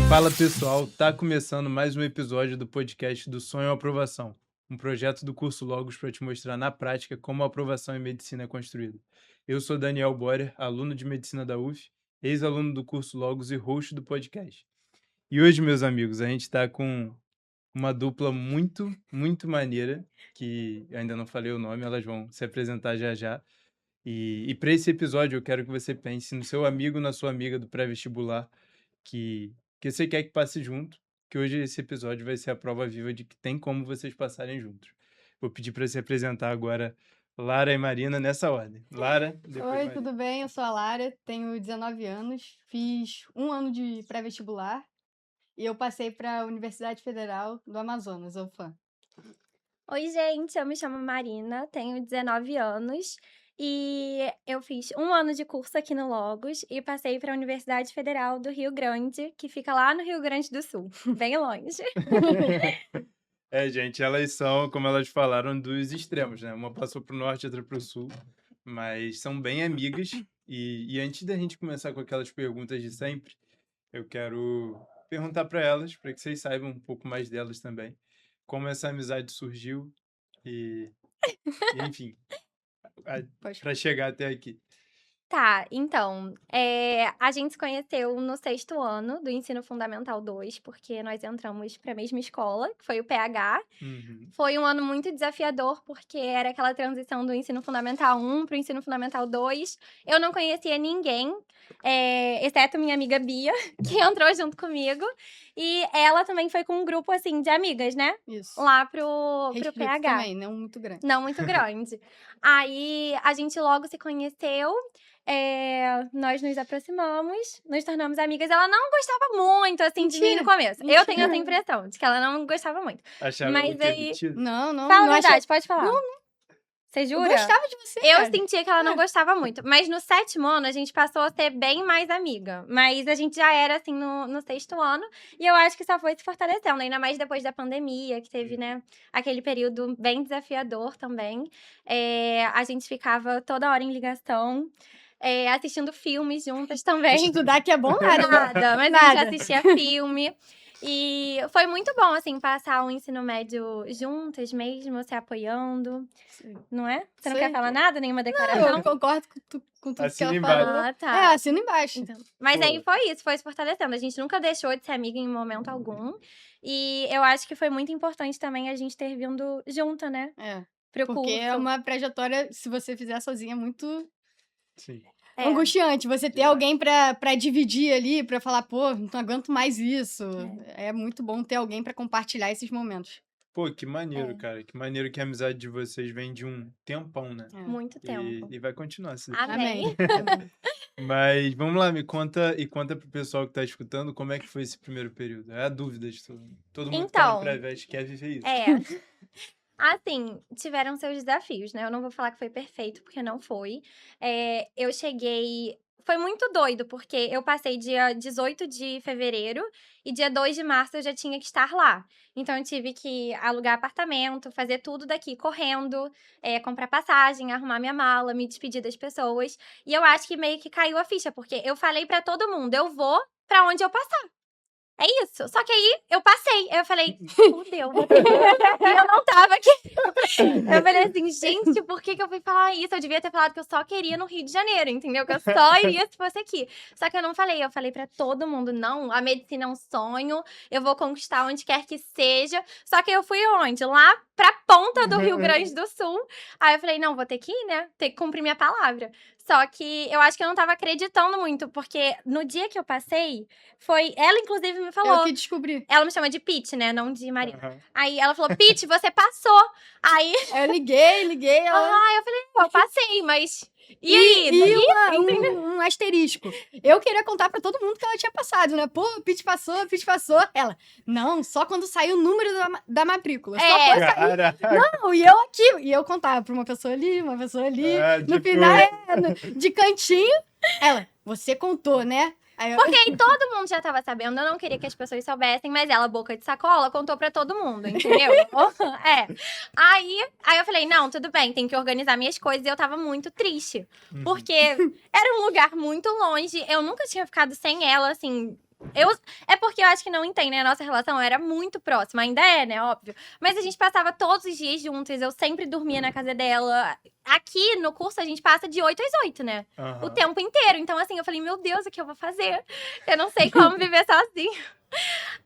Fala pessoal, tá começando mais um episódio do podcast do Sonho à Aprovação, um projeto do curso Logos para te mostrar na prática como a aprovação em medicina é construída. Eu sou Daniel Borer, aluno de medicina da UF, ex-aluno do curso Logos e host do podcast. E hoje, meus amigos, a gente está com uma dupla muito maneira, que eu ainda não falei o nome, elas vão se apresentar já já. E para esse episódio eu quero que você pense no seu amigo, na sua amiga do pré-vestibular, que você quer que passe junto, que hoje esse episódio vai ser a prova viva de que tem como vocês passarem juntos. Vou pedir para se apresentar agora Lara e Marina nessa ordem. Lara, depois Oi, Marina. tudo bem? Eu sou a Lara, tenho 19 anos, fiz um ano de pré-vestibular e eu passei para a Universidade Federal do Amazonas, UFAM. Oi, gente, eu me chamo Marina, tenho 19 anos e eu fiz um ano de curso aqui no Logos e passei para a Universidade Federal do Rio Grande, que fica lá no Rio Grande do Sul, bem longe. Gente, elas são, como elas falaram, dos extremos, né? Uma passou para o norte, outra para o sul, mas são bem amigas. E antes da gente começar com aquelas perguntas de sempre, eu quero perguntar para elas, para que vocês saibam um pouco mais delas também, como essa amizade surgiu e enfim, para chegar até aqui. Tá, então, a gente se conheceu no 6º ano do Ensino Fundamental 2, porque nós entramos para a mesma escola, que foi o PH. Uhum. Foi um ano muito desafiador, porque era aquela transição do Ensino Fundamental 1 para o Ensino Fundamental 2. Eu não conhecia ninguém, exceto minha amiga Bia, que entrou junto comigo. E ela também foi com um grupo, assim, de amigas, né? Isso. Lá pro Restrito PH. também, não muito grande. Não muito grande. Aí, a gente logo se conheceu, nós nos aproximamos, nos tornamos amigas. Ela não gostava muito, assim, de mim no começo. Eu tenho essa impressão, de que ela não gostava muito. Achava Mas o quê? aí- Metido? Não Fala a não verdade, pode falar. Você Eu jura? gostava de você, Eu cara. sentia que ela não gostava muito. Mas no 7º ano, a gente passou a ser bem mais amiga. Mas a gente já era, assim, no 6º ano. E eu acho que só foi se fortalecendo. Ainda mais depois da pandemia, que teve, né, aquele período bem desafiador também. A gente ficava toda hora em ligação, assistindo filmes juntas também. Estudar que é bom nada. Nada, mas a Nada. gente assistia filme. E foi muito bom, assim, passar o ensino médio juntas mesmo, se apoiando, não é? Você não Sim. quer falar nada, nenhuma declaração? Eu concordo com tudo Assina que ela embaixo. falou. Ah, tá. Assina embaixo. Então, mas Pô. aí foi isso, foi se fortalecendo. A gente nunca deixou de ser amiga em momento algum. E eu acho que foi muito importante também a gente ter vindo junto, né? Pro Porque curso. é uma trajetória, se você fizer sozinha, muito Sim. angustiante. Você ter Demais. alguém pra dividir ali, pra falar, pô, não aguento mais isso. É muito bom ter alguém pra compartilhar esses momentos. Pô, que maneiro, cara. Que maneiro que a amizade de vocês vem de um tempão, né? Muito tempo. E vai continuar. Se Amém. Amém. Mas vamos lá, me conta pro pessoal que tá escutando como é que foi esse primeiro período. É a dúvida de todo mundo. Todo mundo que tá no Então, pré-veste quer viver isso. Assim, tiveram seus desafios, né? Eu não vou falar que foi perfeito, porque não foi. Eu cheguei. Foi muito doido, porque eu passei dia 18 de fevereiro e dia 2 de março eu já tinha que estar lá. Então, eu tive que alugar apartamento, fazer tudo daqui correndo, comprar passagem, arrumar minha mala, me despedir das pessoas. E eu acho que meio que caiu a ficha, porque eu falei pra todo mundo: eu vou pra onde eu passar. É isso. Só que aí eu passei. Eu falei, fudeu. E eu não tava aqui. Eu falei assim, gente, por que eu fui falar isso? Eu devia ter falado que eu só queria no Rio de Janeiro, entendeu? Que eu só iria se fosse aqui. Só que eu não falei. Eu falei pra todo mundo, não, a medicina é um sonho. Eu vou conquistar onde quer que seja. Só que eu fui onde? Lá pra ponta do Rio Grande do Sul. Aí eu falei, não, vou ter que ir, né? Ter que cumprir minha palavra. Só que eu acho que eu não tava acreditando muito, porque no dia que eu passei, foi... Ela, inclusive, me falou... Eu que descobri. Ela me chama de Pete, né? Não de Marina. Aham. Aí ela falou, Pete, você passou. Aí, Eu liguei, ela... eu falei, eu passei, mas... E aí? Um asterisco. Eu queria contar pra todo mundo que ela tinha passado, né? Pô, o Pete passou. Ela, não, só quando saiu o número da matrícula. Só quando saiu. Caraca. Não, e eu aqui. E eu contava pra uma pessoa ali. No final, de cantinho. Ela, você contou, né? Aí eu... Porque aí todo mundo já tava sabendo, eu não queria que as pessoas soubessem, mas ela, boca de sacola, contou pra todo mundo, entendeu? Aí eu falei, não, tudo bem, tem que organizar minhas coisas, e eu tava muito triste, porque era um lugar muito longe, eu nunca tinha ficado sem ela, assim, É porque eu acho que não entende, né? A nossa relação era muito próxima, ainda é, né? Óbvio. Mas a gente passava todos os dias juntas, eu sempre dormia na casa dela. Aqui no curso a gente passa de 8 às 8, né? O Aham. tempo inteiro. Então, assim, eu falei, meu Deus, o que eu vou fazer? Eu não sei como viver sozinha.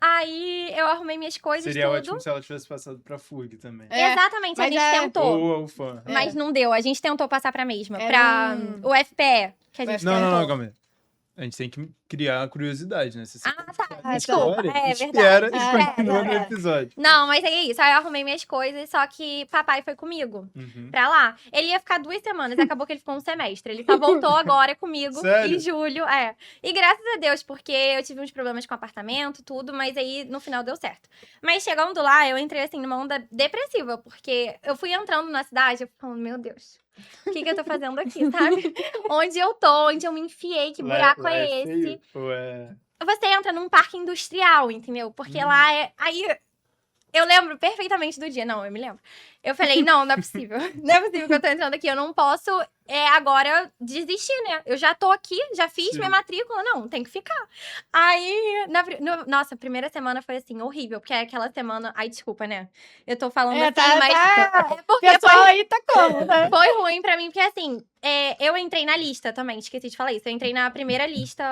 Aí eu arrumei minhas coisas, Seria tudo. ótimo se ela tivesse passado pra FURG também. É, Exatamente, a mas gente é- tentou. Ou a UFAM. É. Mas não deu. A gente tentou passar pra mesma. Era Pra um- o FPE, que a gente Não, tentou. não, calma aí. A gente tem que criar a curiosidade, né? Se você Ah, tá. contar a Desculpa. história, É espera verdade. e continua no É. episódio. Não, mas é isso. Aí eu arrumei minhas coisas, só que papai foi comigo Uhum. pra lá. Ele ia ficar 2 semanas, acabou que ele ficou um semestre. Ele só voltou agora comigo Sério? em julho. É. E graças a Deus, porque eu tive uns problemas com o apartamento, tudo, mas aí no final deu certo. Mas chegando lá, eu entrei assim numa onda depressiva, porque eu fui entrando na cidade, eu fui falando, meu Deus. O que eu tô fazendo aqui, sabe? Onde eu tô, onde eu me enfiei, que buraco Lá é feio, esse? ou é... Você entra num parque industrial, entendeu? Porque lá é. Aí eu lembro perfeitamente do dia. Não, eu me lembro. Eu falei, não é possível. Não é possível que eu tô entrando aqui. Eu não posso agora desistir, né? Eu já tô aqui, já fiz Sim. minha matrícula. Não, tem que ficar. Aí, nossa, a primeira semana foi assim, horrível. Porque é aquela semana. Ai, desculpa, né? Eu tô falando É, assim, tá, mas. tá. É O porque pessoal aí tá como, né? foi ruim pra mim, porque assim, eu entrei na lista também, esqueci de falar isso. Eu entrei na primeira lista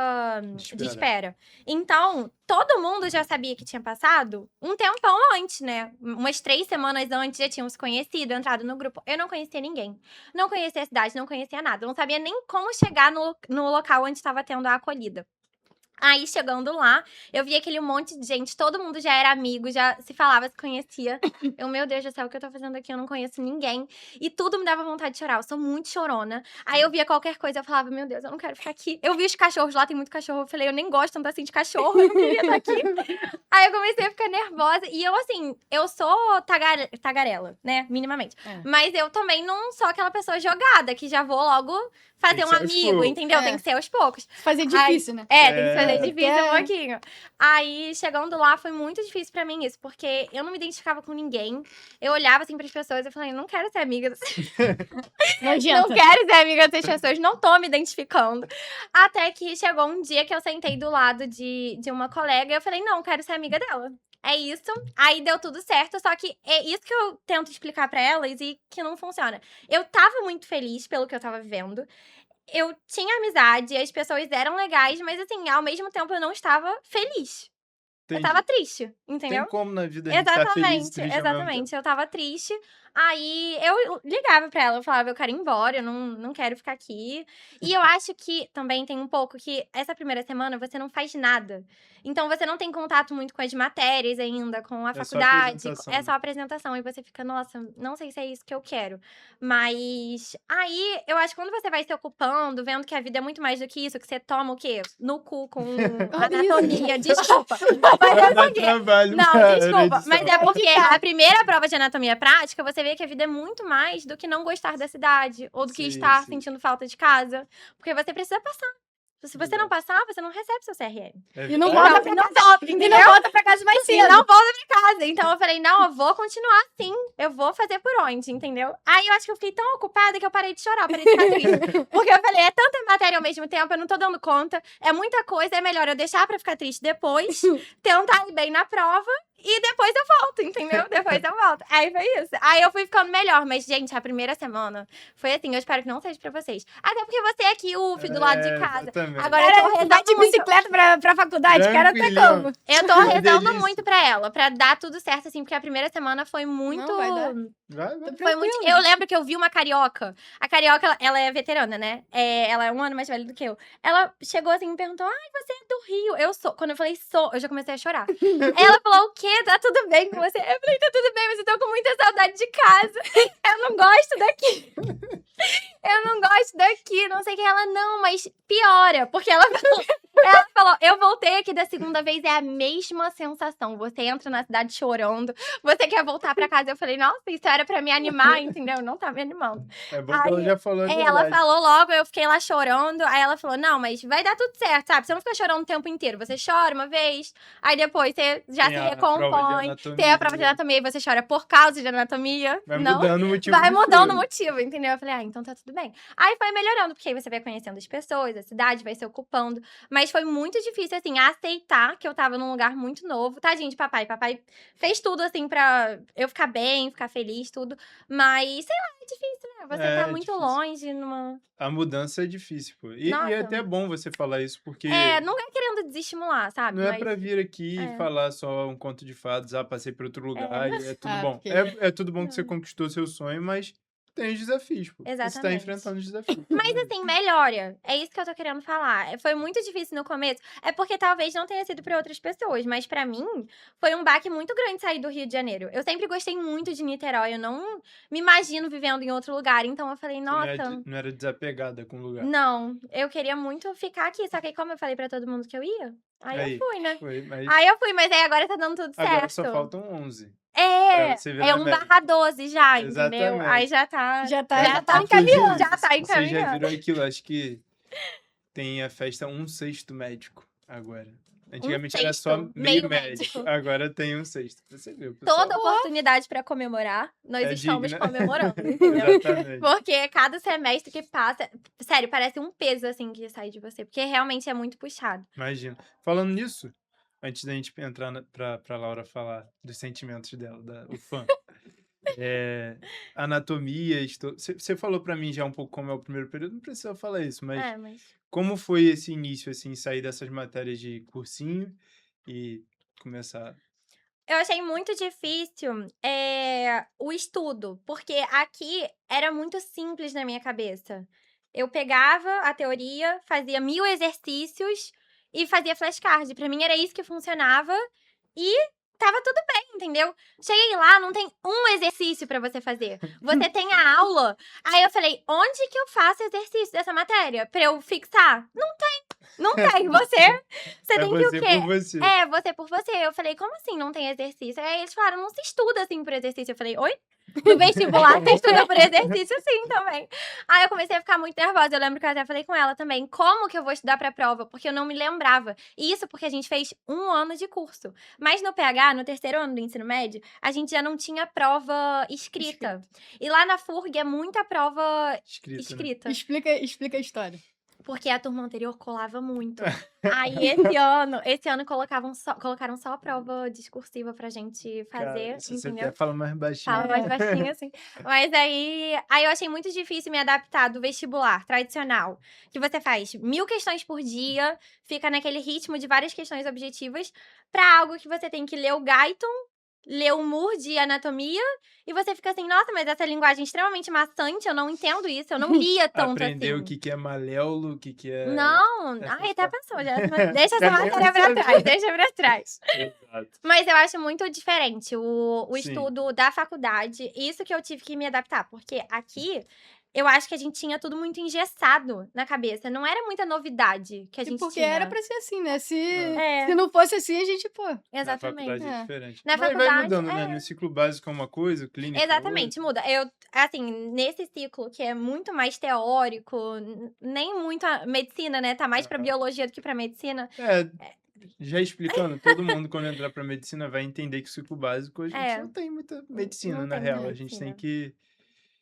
de espera. Então, todo mundo já sabia que tinha passado um tempão antes, né? Umas 3 semanas antes já tinham se conhecido, entrado no grupo. Eu não conhecia ninguém. Não conhecia a cidade, não conhecia nada. Eu não sabia nem como chegar no local onde estava tendo a acolhida. Aí, chegando lá, eu vi aquele monte de gente, todo mundo já era amigo, já se falava, se conhecia. Eu, meu Deus do céu, o que eu tô fazendo aqui? Eu não conheço ninguém. E tudo me dava vontade de chorar, eu sou muito chorona. Aí eu via qualquer coisa, eu falava, meu Deus, eu não quero ficar aqui. Eu vi os cachorros lá, tem muito cachorro, eu falei, eu nem gosto tanto assim de cachorro, eu não queria estar aqui. Aí eu comecei a ficar nervosa. E eu, assim, eu sou tagarela, né, minimamente. É. Mas eu também não sou aquela pessoa jogada, que já vou logo fazer Tem que um ser aos amigo, poucos. entendeu? É. Tem que ser aos poucos. Fazer difícil, né? Tem que fazer É. difícil É. um pouquinho. Aí, chegando lá, foi muito difícil pra mim isso, porque eu não me identificava com ninguém. Eu olhava assim pras pessoas e falei, não quero ser amiga dessas Não adianta. não quero ser amiga dessas pessoas, não tô me identificando. Até que chegou um dia que eu sentei do lado de uma colega e eu falei, não, quero ser amiga dela. É isso. Aí deu tudo certo, só que é isso que eu tento explicar pra elas e que não funciona. Eu tava muito feliz pelo que eu tava vivendo. Eu tinha amizade, as pessoas eram legais, mas assim, ao mesmo tempo eu não estava feliz. Eu tava triste, entendeu? Tem como na vida a gente estar feliz e Exatamente, triste ao mesmo tempo. exatamente. Eu tava triste. Aí eu ligava pra ela, eu falava, eu quero ir embora, eu não quero ficar aqui. E eu acho que também tem um pouco que essa primeira semana você não faz nada. Então você não tem contato muito com as matérias ainda, com a É só faculdade. apresentação, É só apresentação. E você fica, nossa, não sei se é isso que eu quero. Mas aí eu acho que quando você vai se ocupando, vendo que a vida é muito mais do que isso, que você toma o quê? No cu com anatomia. Desculpa. Mas Vai é dar porque- trabalho Não, pra desculpa. edição. Mas é porque a primeira prova de anatomia prática, você vê que a vida é muito mais do que não gostar da cidade. Ou do que Sim, estar sim. sentindo falta de casa. Porque você precisa passar. Se você não passar, você não recebe seu CRM. É E não verdade. volta pra não casa. volta, E entendeu? não volta pra casa mais E cedo. não volta pra casa. Então eu falei, não, eu vou continuar assim. Eu vou fazer por onde, entendeu? Aí eu acho que eu fiquei tão ocupada que eu parei de chorar, parei de ficar triste. Porque eu falei, é tanta matéria ao mesmo tempo, eu não tô dando conta. É muita coisa, é melhor eu deixar pra ficar triste depois, tentar ir bem na prova. E depois eu volto, entendeu? Depois eu volto. Aí foi isso. Aí eu fui ficando melhor. Mas, gente, a primeira semana foi assim. Eu espero que não seja pra vocês. Até porque você é aqui, UF, do lado de casa. Exatamente. Agora eu tô Cara, vai rezando de muito. bicicleta pra faculdade, cara, tá Tranquilinho. como? Eu tô Uma rezando delícia. muito pra ela. Pra dar tudo certo, assim. Porque a primeira semana foi muito... Não, vai dar. Vai. Foi muito... Eu lembro que eu vi uma carioca. A carioca, ela é veterana, né? Ela é um ano mais velha do que eu. Ela chegou assim e me perguntou, ai, você é do Rio? Eu sou. Quando eu falei sou, eu já comecei a chorar. Aí ela falou, o quê? Tá tudo bem com você? Eu falei, tá tudo bem, mas eu tô com muita saudade de casa. Eu não gosto daqui. Eu não gosto daqui, não sei o que. Ela, não, mas piora. Porque ela falou, eu voltei aqui da segunda vez, é a mesma sensação. Você entra na cidade chorando, você quer voltar pra casa. Eu falei, nossa, isso era pra me animar, entendeu? Não tá me animando. É bom que ela Aí, já falou a Ela verdade. falou logo, eu fiquei lá chorando. Aí ela falou, não, mas vai dar tudo certo, sabe? Você não fica chorando o tempo inteiro. Você chora uma vez, aí depois você já Tem se a prova de recompõe. anatomia. Tem a prova de anatomia e você chora por causa de anatomia. Vai não. mudando o motivo Vai do mudando o choro. motivo, entendeu? Eu falei, então tá tudo bem. Aí foi melhorando, porque aí você vai conhecendo as pessoas, a cidade vai se ocupando. Mas Mas foi muito difícil, assim, aceitar que eu tava num lugar muito novo. Tadinho de papai. Papai fez tudo, assim, pra eu ficar bem, ficar feliz, tudo. Mas, sei lá, é difícil, né? Você tá É muito difícil. longe, numa... A mudança é difícil, pô. E é Nossa. até bom você falar isso, porque Não é querendo desestimular, sabe? não é Mas... pra vir aqui e É. falar só um conto de fadas, passei por outro lugar e é tudo Ah, bom. porque- É tudo bom que você conquistou seu sonho, mas tem os desafios, pô. Você tá Exatamente. enfrentando os desafios. Mas assim, melhora. É isso que eu tô querendo falar. Foi muito difícil no começo. É porque talvez não tenha sido pra outras pessoas, mas pra mim foi um baque muito grande sair do Rio de Janeiro. Eu sempre gostei muito de Niterói, eu não me imagino vivendo em outro lugar. Então eu falei, Você nossa, não era desapegada com o lugar. não, eu queria muito ficar aqui. Só que aí, como eu falei pra todo mundo que eu ia, aí eu fui, né? Foi, mas Aí eu fui, mas aí agora tá dando tudo certo. agora só faltam 11. Pra você virar É médico. 1/12 já, entendeu? Exatamente. Aí já tá Já tá encaminhando. encaminhando. Já tá Você já encaminhando. virou aquilo, acho que tem a festa 1/6 médico agora. Antigamente era só 1/6, meio meio médico, médico. agora tem 1/6. Você viu, pessoal? Toda oportunidade pra comemorar, nós É estamos digna. comemorando, entendeu? Exatamente. Porque cada semestre que passa, sério, parece um peso assim que sai de você, porque realmente é muito puxado. Imagina. Falando nisso, antes da gente entrar pra Laura falar dos sentimentos dela, o fã. Anatomia, você falou pra mim já um pouco como é o primeiro período, não precisa falar isso, mas Mas como foi esse início, assim, sair dessas matérias de cursinho e começar... eu achei muito difícil o estudo, porque aqui era muito simples na minha cabeça. Eu pegava a teoria, fazia 1000 exercícios e fazia flashcard. Pra mim era isso que funcionava e tava tudo bem, entendeu? Cheguei lá, não tem um exercício pra você fazer. Você tem a aula. Aí eu falei, onde que eu faço exercício dessa matéria? Pra eu fixar? Não tem. Não tem. Você É tem que o você quê? por você. Você por você. Eu falei, como assim não tem exercício? Aí eles falaram, não se estuda assim por exercício. Eu falei, oi? No vestibular, você estuda por exercício sim também. Aí eu comecei a ficar muito nervosa. Eu lembro que eu até falei com ela também, como que eu vou estudar pra prova? Porque eu não me lembrava. E isso porque a gente fez 1 ano de curso. Mas no PH, no terceiro ano do ensino médio, a gente já não tinha prova escrita. E lá na FURG é muita prova Escrita, né? Explica a história. Porque a turma anterior colava muito. Aí esse ano colocaram só a prova discursiva pra gente fazer, Cara, se você entendeu? até fala mais baixinho. Fala mais baixinho, assim. Mas aí eu achei muito difícil me adaptar do vestibular tradicional. Que você faz 1000 questões por dia, fica naquele ritmo de várias questões objetivas, pra algo que você tem que ler o Guyton, ler o Moore de anatomia, e você fica assim, nossa, mas essa linguagem é extremamente maçante, eu não entendo isso, eu não lia tanto Aprender assim. o que é maléolo, o que é... Não, essas ai, até partes. pensou, já. Deixa essa matéria pra trás, deixa pra trás. Exato. Mas eu acho muito diferente o Sim. estudo da faculdade. Isso que eu tive que me adaptar, porque aqui eu acho que a gente tinha tudo muito engessado na cabeça. Não era muita novidade que a gente Porque tinha. era pra ser assim, né? Se É. não fosse assim, a gente, pô... Na Exatamente. faculdade é É. diferente. Na Vai faculdade, mudando, né? No ciclo básico é uma coisa, o clínico é Exatamente, muda. Eu, assim, nesse ciclo que é muito mais teórico, nem muito a medicina, né? Tá mais pra Aham. biologia do que pra medicina. Já explicando, todo mundo quando entrar pra medicina vai entender que o ciclo básico a gente É. não tem muita medicina, Não na tem real. muita A gente medicina. tem que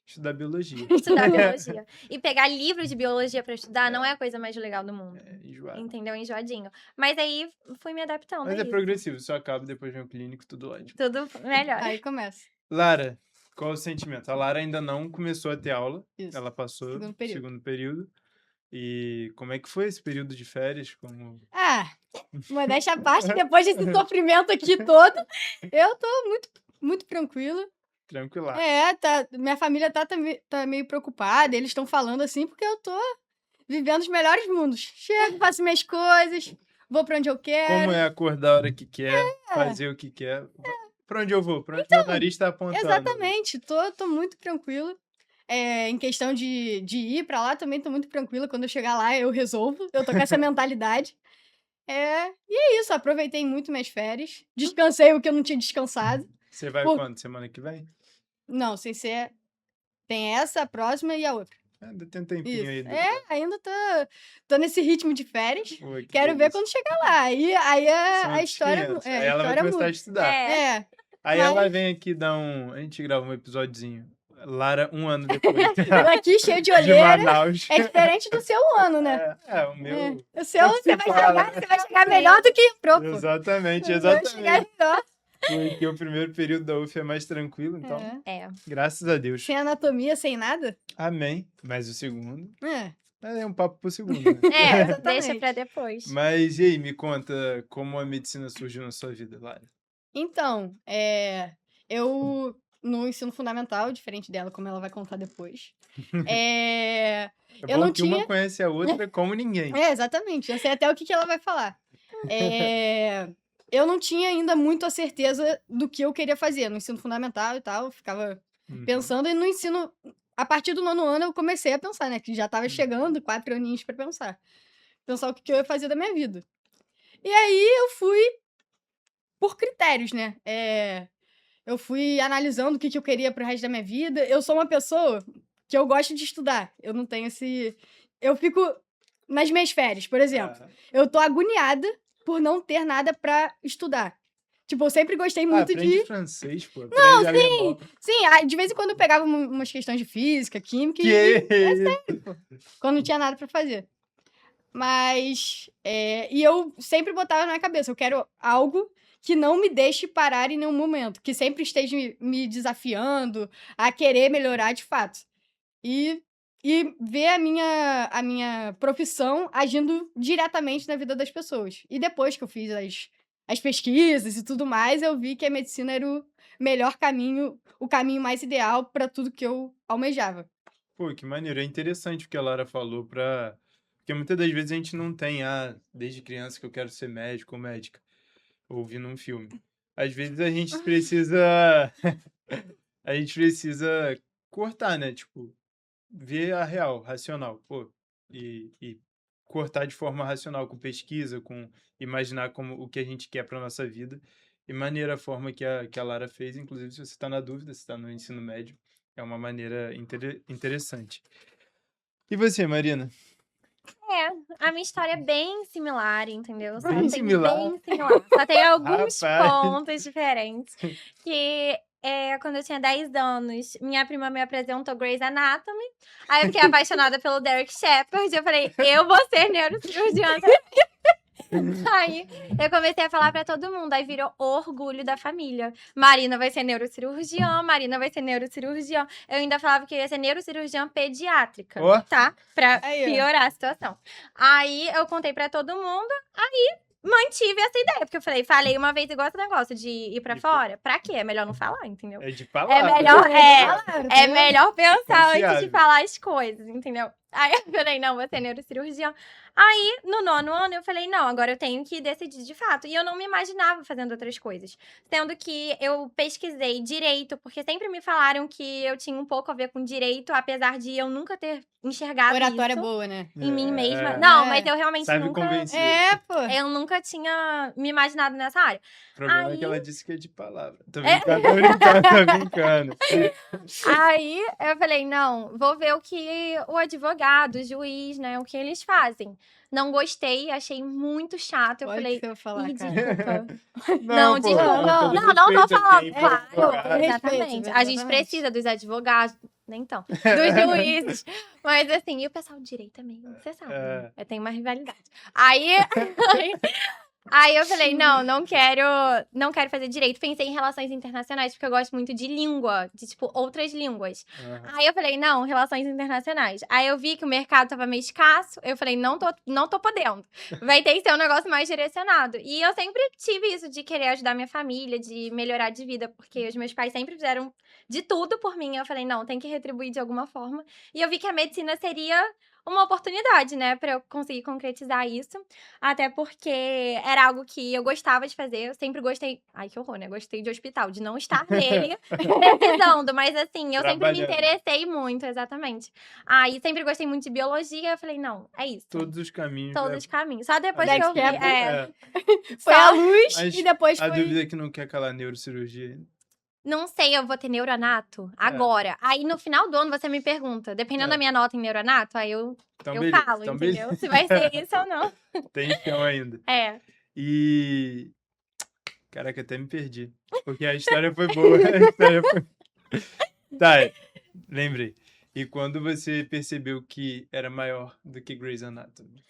estudar biologia. Estudar biologia. E pegar livros de biologia pra estudar não é a coisa mais legal do mundo. É enjoado. Entendeu? Enjoadinho. Mas aí fui me adaptando. Mas a é isso. progressivo, só acaba depois vem o clínico, tudo ótimo. Tudo melhor. Aí começa. Lara, qual o sentimento? A Lara ainda não começou a ter aula, Isso. ela passou Segundo período. E como é que foi esse período de férias? Como... Ah, modéstia à parte, depois desse sofrimento aqui todo, eu tô muito tranquila. Tranquila. Minha família tá meio preocupada, eles estão falando assim, porque eu tô vivendo os melhores mundos. Chego, faço minhas coisas, vou pra onde eu quero. Como é acordar a hora que quer, fazer o que quer. Pra onde eu vou? Pra onde meu nariz tá apontando? Exatamente, tô muito tranquila. Em questão de ir pra lá, também tô muito tranquila. Quando eu chegar lá, eu resolvo. Eu tô com essa mentalidade. E é isso, aproveitei muito minhas férias. Descansei o que eu não tinha descansado. Você vai quando? Semana que vem? Não, sem ser... Tem essa, a próxima e a outra. Ainda tem um tempinho Isso. aí. Ainda tô nesse ritmo de férias. Oi, que Quero ver delícia. quando chegar lá. Aí São a história... outros 500. a Aí ela vai história começar a muda. estudar. É. Aí mas- ela vem aqui dar a gente grava um episódiozinho. Lara, um ano depois. Eu aqui cheio de De olheira. Manaus. É diferente do seu ano, né? É, o meu... O seu, Não se fala. você vai chegar melhor do que entrou, pô. Exatamente, Você vai chegar exatamente. melhor. Porque o primeiro período da UF é mais tranquilo, então, É. graças a Deus. Sem anatomia, sem nada. Amém. Mas o segundo... É. É um papo pro segundo, né? É, deixa pra depois. Mas e aí, me conta como a medicina surgiu na sua vida, Lara? Então, eu no ensino fundamental, diferente dela, como ela vai contar depois. É Eu bom não que uma tinha. conhece a outra como ninguém. Exatamente. Eu sei até o que ela vai falar. Eu não tinha ainda muito a certeza do que eu queria fazer no ensino fundamental e tal. Eu ficava pensando, e no ensino. A partir do 9º ano eu comecei a pensar, né? Que já tava chegando 4 aninhos pra pensar. Pensar o que eu ia fazer da minha vida. E aí eu fui por critérios, né? Eu fui analisando o que eu queria pro resto da minha vida. Eu sou uma pessoa que eu gosto de estudar. Eu não tenho esse... Eu fico nas minhas férias, por exemplo. Eu tô agoniada por não ter nada pra estudar. Tipo, eu sempre gostei muito aprende de... francês, pô. Não, Aprende alemão. Sim, de vez em quando eu pegava umas questões de física, química Que quando não tinha nada pra fazer. Mas... E eu sempre botava na minha cabeça, eu quero algo que não me deixe parar em nenhum momento. Que sempre esteja me desafiando a querer melhorar de fato. E ver a minha profissão agindo diretamente na vida das pessoas. E depois que eu fiz as pesquisas e tudo mais, eu vi que a medicina era o melhor caminho, o caminho mais ideal para tudo que eu almejava. Pô, que maneiro. É interessante o que a Lara falou pra... Porque muitas das vezes a gente não tem, desde criança que eu quero ser médico ou médica, ouvindo um filme. Às vezes a gente precisa... a gente precisa cortar, né? Tipo, ver a real, racional, pô, e cortar de forma racional, com pesquisa, com imaginar como o que a gente quer para nossa vida, e maneira a forma que a Lara fez, inclusive se você está na dúvida, se está no ensino médio, é uma maneira interessante. E você, Marina? A minha história é bem similar, entendeu? Só Bem tem similar? bem similar. Só tem alguns Rapaz. pontos diferentes. Que quando eu tinha 10 anos, minha prima me apresentou Grey's Anatomy. Aí eu fiquei apaixonada pelo Derek Shepherd. Eu falei, eu vou ser neurocirurgiã. Aí eu comecei a falar pra todo mundo, aí virou orgulho da família. Marina vai ser neurocirurgiã, Marina vai ser neurocirurgiã. Eu ainda falava que eu ia ser neurocirurgiã pediátrica, Ó. tá? Pra Aí, ó. piorar a situação. Aí eu contei pra todo mundo, aí mantive essa ideia, porque eu falei uma vez igual esse negócio de ir pra fora. Pra quê? É melhor não falar, entendeu? É de É palavra. melhor, Claro, é melhor pensar antes Confiável. de falar as coisas, entendeu? Aí eu falei, não, vou ser neurocirurgiã. Aí, no 9º ano, eu falei, não, agora eu tenho que decidir de fato. E eu não me imaginava fazendo outras coisas. Sendo que eu pesquisei direito, porque sempre me falaram que eu tinha um pouco a ver com direito, apesar de eu nunca ter enxergado Oratória isso boa, né? em mim mesma. É. Não, mas eu realmente Sabe nunca... convencer. Pô. Eu nunca tinha me imaginado nessa área. O problema é Aí- que ela disse que é de palavra. Tô brincando, tô brincando, tô brincando. Aí eu falei, não, vou ver o que o advogado, o juiz, né, o que eles fazem. Não gostei, achei muito chato. Eu Olha o falei, que você vai falar, ih, cara. desculpa. Não, Não, pô, desculpa. não, com todo Não tô respeito, falando, tem claro, advogado. exatamente. A gente Exatamente. precisa dos advogados, nem então, dos juízes. Mas assim, e o pessoal do direito também, você sabe, né? Eu tenho uma rivalidade. Aí eu falei, não quero fazer direito. Pensei em relações internacionais, porque eu gosto muito de língua, de, tipo, outras línguas. Aham. Aí eu falei, não, relações internacionais. Aí eu vi que o mercado tava meio escasso, eu falei, não tô podendo. Vai ter que ser um negócio mais direcionado. E eu sempre tive isso de querer ajudar minha família, de melhorar de vida, porque os meus pais sempre fizeram de tudo por mim. Eu falei, não, tem que retribuir de alguma forma. E eu vi que a medicina seria uma oportunidade, né, pra eu conseguir concretizar isso. Até porque era algo que eu gostava de fazer. Eu sempre gostei. Ai, que horror, né? Gostei de hospital, de não estar nele precisando. Mas assim, eu sempre me Trabalhando. interessei muito, exatamente. Aí sempre gostei muito de biologia. Eu falei, não, é isso. Todos os caminhos. Todos os caminhos. Só depois Dex que eu vi. Shepard. É. Foi a luz Mas e depois a foi... dúvida é que não quer aquela neurocirurgia. Não sei, eu vou ter neuronato agora. Aí no final do ano você me pergunta, dependendo da minha nota em neuronato, aí eu Então, eu beleza. falo, Então, entendeu? beleza. Se vai ser isso ou não. Tem chão ainda. É. E... Caraca, até me perdi. Porque a história foi boa. A história foi... Tá, lembrei. E quando você percebeu que era maior do que Grey's Anatomy?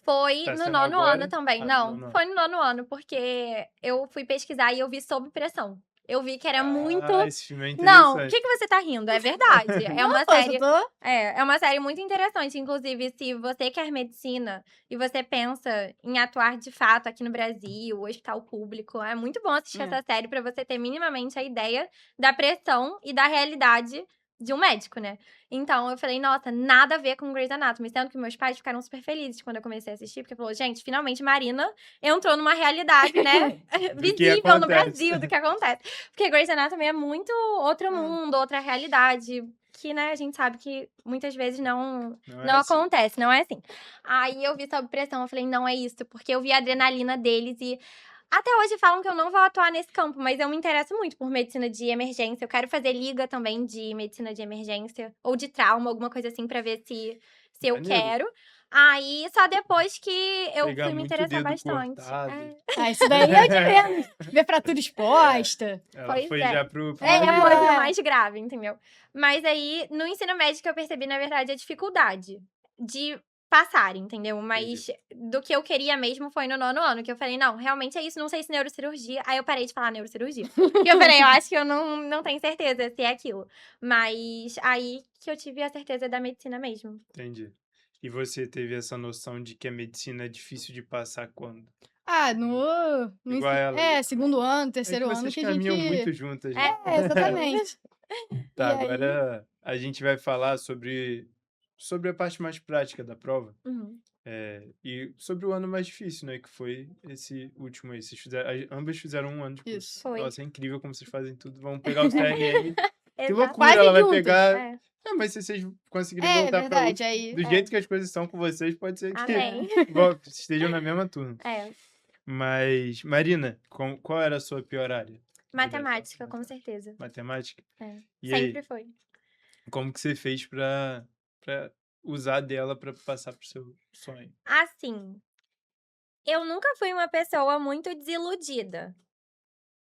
Foi Tá no sendo 9º agora? ano também. Ah, no Não, 9º ano. foi no 9º ano, porque eu fui pesquisar e eu vi Sob Pressão. Eu vi que era muito... Ah, esse filme é Não, o interessante. que você tá rindo? É verdade. É uma Pô, eu só série... tô... É uma série muito interessante. Inclusive, se você quer medicina e você pensa em atuar de fato aqui no Brasil, hospital público, é muito bom assistir É. essa série pra você ter minimamente a ideia da pressão e da realidade de um médico, né? Então, eu falei, nossa, nada a ver com Grey's Anatomy. Sendo que meus pais ficaram super felizes quando eu comecei a assistir, porque falou, gente, finalmente Marina entrou numa realidade, né? Do que visível no acontece. Brasil do que acontece. Porque Grey's Anatomy é muito outro mundo, outra realidade, que, né, a gente sabe que muitas vezes não Não é assim. acontece, não é assim. Aí eu vi Sob Pressão, eu falei, não é isso, porque eu vi a adrenalina deles e até hoje falam que eu não vou atuar nesse campo, mas eu me interesso muito por medicina de emergência. Eu quero fazer liga também de medicina de emergência ou de trauma, alguma coisa assim, pra ver se eu Maneiro. quero. Aí, só depois que eu Pegar fui me muito interessar dedo bastante. cortado. É. Ah, isso daí é de menos. Ver fratura exposta. Ela Pois foi é. já pro É grau. a coisa mais grave, entendeu? Mas aí, no ensino médio que eu percebi, na verdade, a dificuldade de passar, entendeu? Mas do que eu queria mesmo foi no 9º ano, que eu falei, não, realmente é isso, não sei se neurocirurgia. Aí eu parei de falar neurocirurgia. Porque eu falei, eu acho que eu não tenho certeza se é aquilo. Mas aí que eu tive a certeza da medicina mesmo. Entendi. E você teve essa noção de que a medicina é difícil de passar quando? Ah, no Igual ela. É, segundo ano, É que terceiro ano vocês que a gente... caminham muito juntas, né? É, exatamente. Tá, E aí- agora a gente vai falar sobre a parte mais prática da prova. Uhum. E sobre o ano mais difícil, né? Que foi esse último aí. Vocês ambas fizeram um ano de curso. Isso. Foi. Nossa, é incrível como vocês fazem tudo. Vão pegar o CRM. Que Exato. loucura, Quase ela vai juntas. pegar. É. Não, mas se vocês conseguirem É, voltar pra verdade, aí... do jeito que as coisas são com vocês, pode ser que Amém. estejam na mesma turma. É. Mas, Marina, qual era a sua pior área? Matemática, com certeza. Matemática? É. E Sempre aí, foi. como que você fez pra usar dela pra passar pro seu sonho? Assim, eu nunca fui uma pessoa muito desiludida.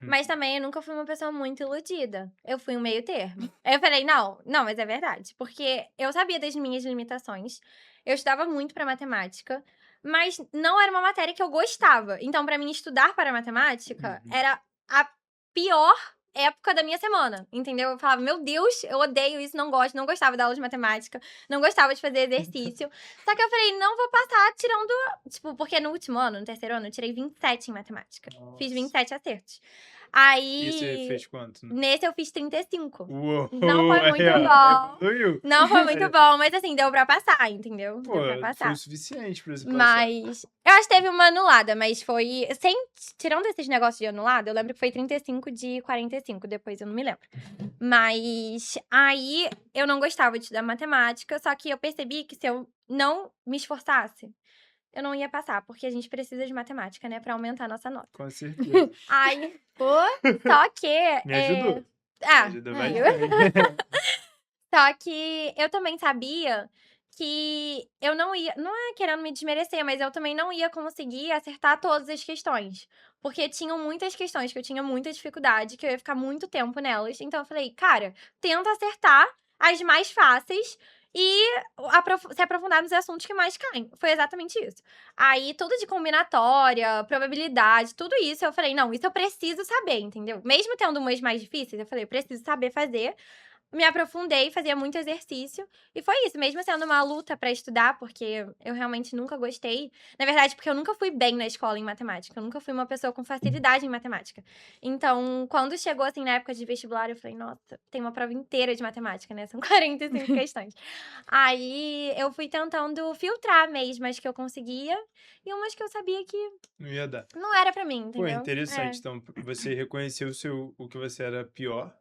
Mas também eu nunca fui uma pessoa muito iludida. Eu fui um meio termo. Aí eu falei, não, mas é verdade. Porque eu sabia das minhas limitações. Eu estudava muito pra matemática. Mas não era uma matéria que eu gostava. Então, pra mim, estudar para matemática era a pior época da minha semana. Entendeu? Eu falava, meu Deus, eu odeio isso, não gosto. Não gostava da aula de matemática. Não gostava de fazer exercício. Só que eu falei, não vou passar tirando... Tipo, porque no último ano, no terceiro ano, eu tirei 27 em matemática. Fiz Nossa. 27 acertos. Aí... E você fez quanto? Nesse eu fiz 35. Uou! Não foi muito aí, ó, bom. evoluiu. Não foi muito bom, mas assim, deu pra passar, entendeu? Pô, Deu pra foi passar. o suficiente pra você passar. Mas eu acho que teve uma anulada, mas foi... Tirando esses negócios de anulada, eu lembro que foi 35 de 45, depois eu não me lembro. Mas aí eu não gostava de estudar matemática, só que eu percebi que se eu não me esforçasse, eu não ia passar, porque a gente precisa de matemática, né, pra aumentar a nossa nota. Com certeza. Aí, Pô, só que... Me ajudou. Ah, Me ajudou aí. bastante. só que eu também sabia que eu não ia... Não é querendo me desmerecer, mas eu também não ia conseguir acertar todas as questões. Porque tinham muitas questões que eu tinha muita dificuldade, que eu ia ficar muito tempo nelas. Então eu falei, cara, tenta acertar as mais fáceis e se aprofundar nos assuntos que mais caem. Foi exatamente isso. Aí, tudo de combinatória, probabilidade, tudo isso, eu falei, não, isso eu preciso saber, entendeu? Mesmo tendo umas mais difíceis, eu falei, eu preciso saber fazer. Me aprofundei, fazia muito exercício. E foi isso, mesmo sendo uma luta pra estudar, porque eu realmente nunca gostei. Na verdade, porque eu nunca fui bem na escola em matemática. Eu nunca fui uma pessoa com facilidade em matemática. Então, quando chegou, assim, na época de vestibular, eu falei, nossa, tem uma prova inteira de matemática, né? São 45 questões. Aí, eu fui tentando filtrar mesmo as que eu conseguia. E umas que eu sabia que Não ia dar. não era pra mim, Pô, entendeu? interessante. Então, você reconheceu o que você era pior,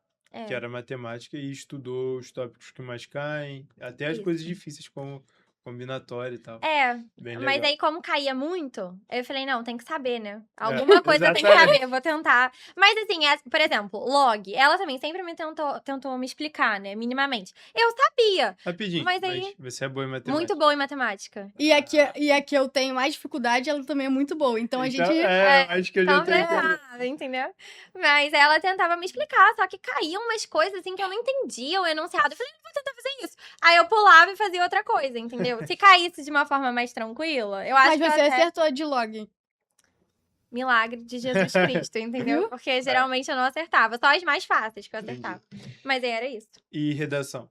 que era matemática, e estudou os tópicos que mais caem, até as Isso. coisas difíceis, como combinatória e tal. Bem Mas legal. aí como caía muito, eu falei, não, tem que saber, né? Alguma coisa eu tenho que exatamente. saber, eu vou tentar. Mas assim, por exemplo, log, ela também sempre me tentou me explicar, né, minimamente. Eu sabia, Rapidinho, mas aí... você é boa em matemática. Muito boa em matemática. e a que eu tenho mais dificuldade, ela também é muito boa. Então a gente... acho que eu já Então, tô entendendo. falava, entendeu? Mas ela tentava me explicar, só que caíam umas coisas assim que eu não entendia o enunciado. Eu falei, não vou tentar fazer isso. Aí eu pulava e fazia outra coisa, entendeu? Se caísse de uma forma mais tranquila, eu acho Mas que eu você até... acertou de log. Milagre de Jesus Cristo, entendeu? Viu? Porque geralmente eu não acertava. Só as mais fáceis que eu acertava. Mas aí era isso. E redação?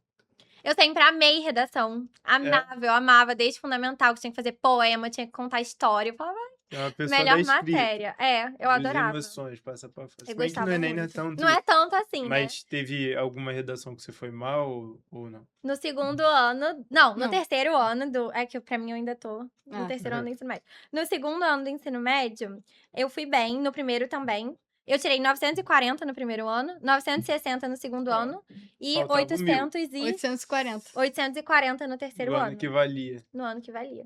Eu sempre amei redação. Amava, eu amava desde fundamental, que tinha que fazer poema, tinha que contar história. Eu falava, É uma pessoa da melhor escrita, matéria. É, eu das adorava. emoções, passa pra fora. Eu Se bem que no gostava Enem não é muito. tanto, Não é tanto assim, né? mas teve alguma redação que você foi mal ou não? No segundo ano. Não, no Não. terceiro ano do. É que pra mim eu ainda tô no Ah. terceiro ano do ensino médio. No segundo ano do ensino médio, eu fui bem. No primeiro também. Eu tirei 940 no primeiro ano, 960 no segundo Ó, ano e faltava 840. 840 no terceiro Do ano ano. que valia. No ano que valia.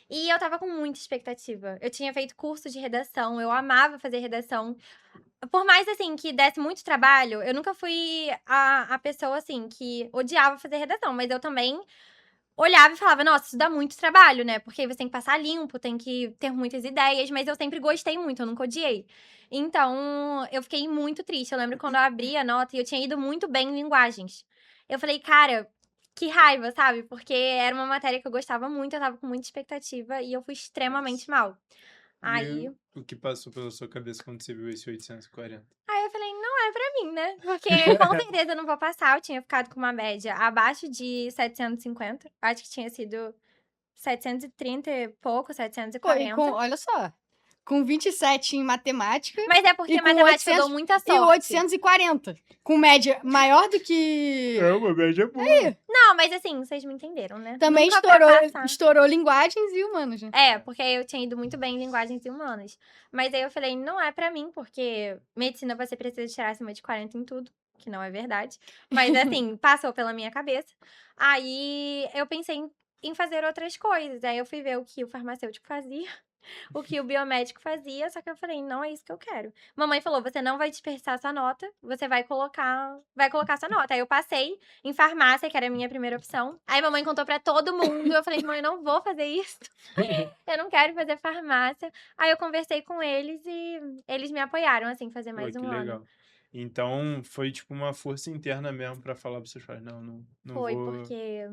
E eu tava com muita expectativa. Eu tinha feito curso de redação, eu amava fazer redação. Por mais, assim, que desse muito trabalho, eu nunca fui a pessoa, assim, que odiava fazer redação, mas eu também olhava e falava, nossa, isso dá muito trabalho, né? Porque você tem que passar limpo, tem que ter muitas ideias, mas eu sempre gostei muito, eu nunca odiei. Então, eu fiquei muito triste. Eu lembro quando eu abri a nota e eu tinha ido muito bem em linguagens. Eu falei, cara, que raiva, sabe? Porque era uma matéria que eu gostava muito, eu tava com muita expectativa e eu fui extremamente mal. Aí, E o que passou pela sua cabeça quando você viu esse 840? aí eu falei, não é pra mim, né? Porque com certeza eu não vou passar. Eu tinha ficado com uma média abaixo de 750. Acho que tinha sido 730 e pouco, Pô, 740. olha só. Com 27 em matemática Mas é porque e com matemática eu 800 dou muita e sorte. 840. Com média maior do que... É uma média boa. Não, mas assim, vocês me entenderam, né? Também Nunca pra passar. estourou linguagens e humanos, né? É, porque eu tinha ido muito bem em linguagens e humanas. Mas aí eu falei, não é pra mim, porque medicina você precisa tirar acima de 40 em tudo, que não é verdade. Mas assim, passou pela minha cabeça. Aí eu pensei em fazer outras coisas. Aí eu fui ver o que o farmacêutico fazia, o que o biomédico fazia, só que eu falei, não é isso que eu quero. Mamãe falou, você não vai desperdiçar sua nota, você vai colocar sua nota. Aí eu passei em farmácia, que era a minha primeira opção. Aí mamãe contou pra todo mundo, eu falei, mãe, eu não vou fazer isso. Eu não quero fazer farmácia. Aí eu conversei com eles e eles me apoiaram, assim, fazer Pô, mais que um ano. legal. Então, foi tipo uma força interna mesmo pra falar pra seus pais, não Foi, vou... porque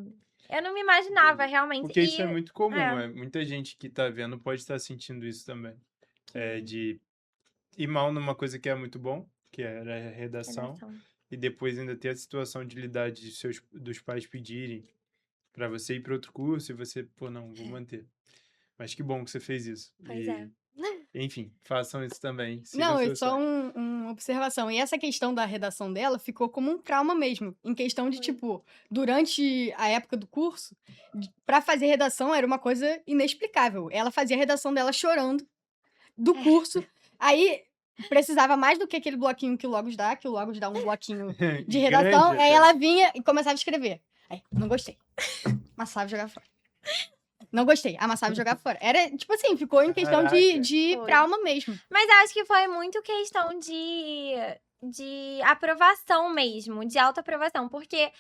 eu não me imaginava realmente. Porque isso é E muito comum, é. muita gente que tá vendo pode estar sentindo isso também. De ir mal numa coisa que é muito bom, que era a redação, redação. e depois ainda ter a situação de lidar dos pais pedirem pra você ir para outro curso e você, pô, não, vou manter. Mas que bom que você fez isso. Pois é. Enfim, façam isso também. Sigam Não, é seus só sonhos. uma observação. E essa questão da redação dela ficou como um trauma mesmo. Em questão de, Foi. tipo, durante a época do curso, pra fazer redação era uma coisa inexplicável. Ela fazia a redação dela chorando do curso. Aí precisava mais do que aquele bloquinho que o Logos dá, que o Logos dá um bloquinho de redação. Grande Aí até. ela vinha e começava a escrever. Aí, não gostei. Amassava e jogava fora. Não gostei. Amassava e jogava fora. Era, tipo assim, ficou em questão Caraca. de Foi. trauma mesmo. Mas acho que foi muito questão de aprovação mesmo, de autoaprovação, porque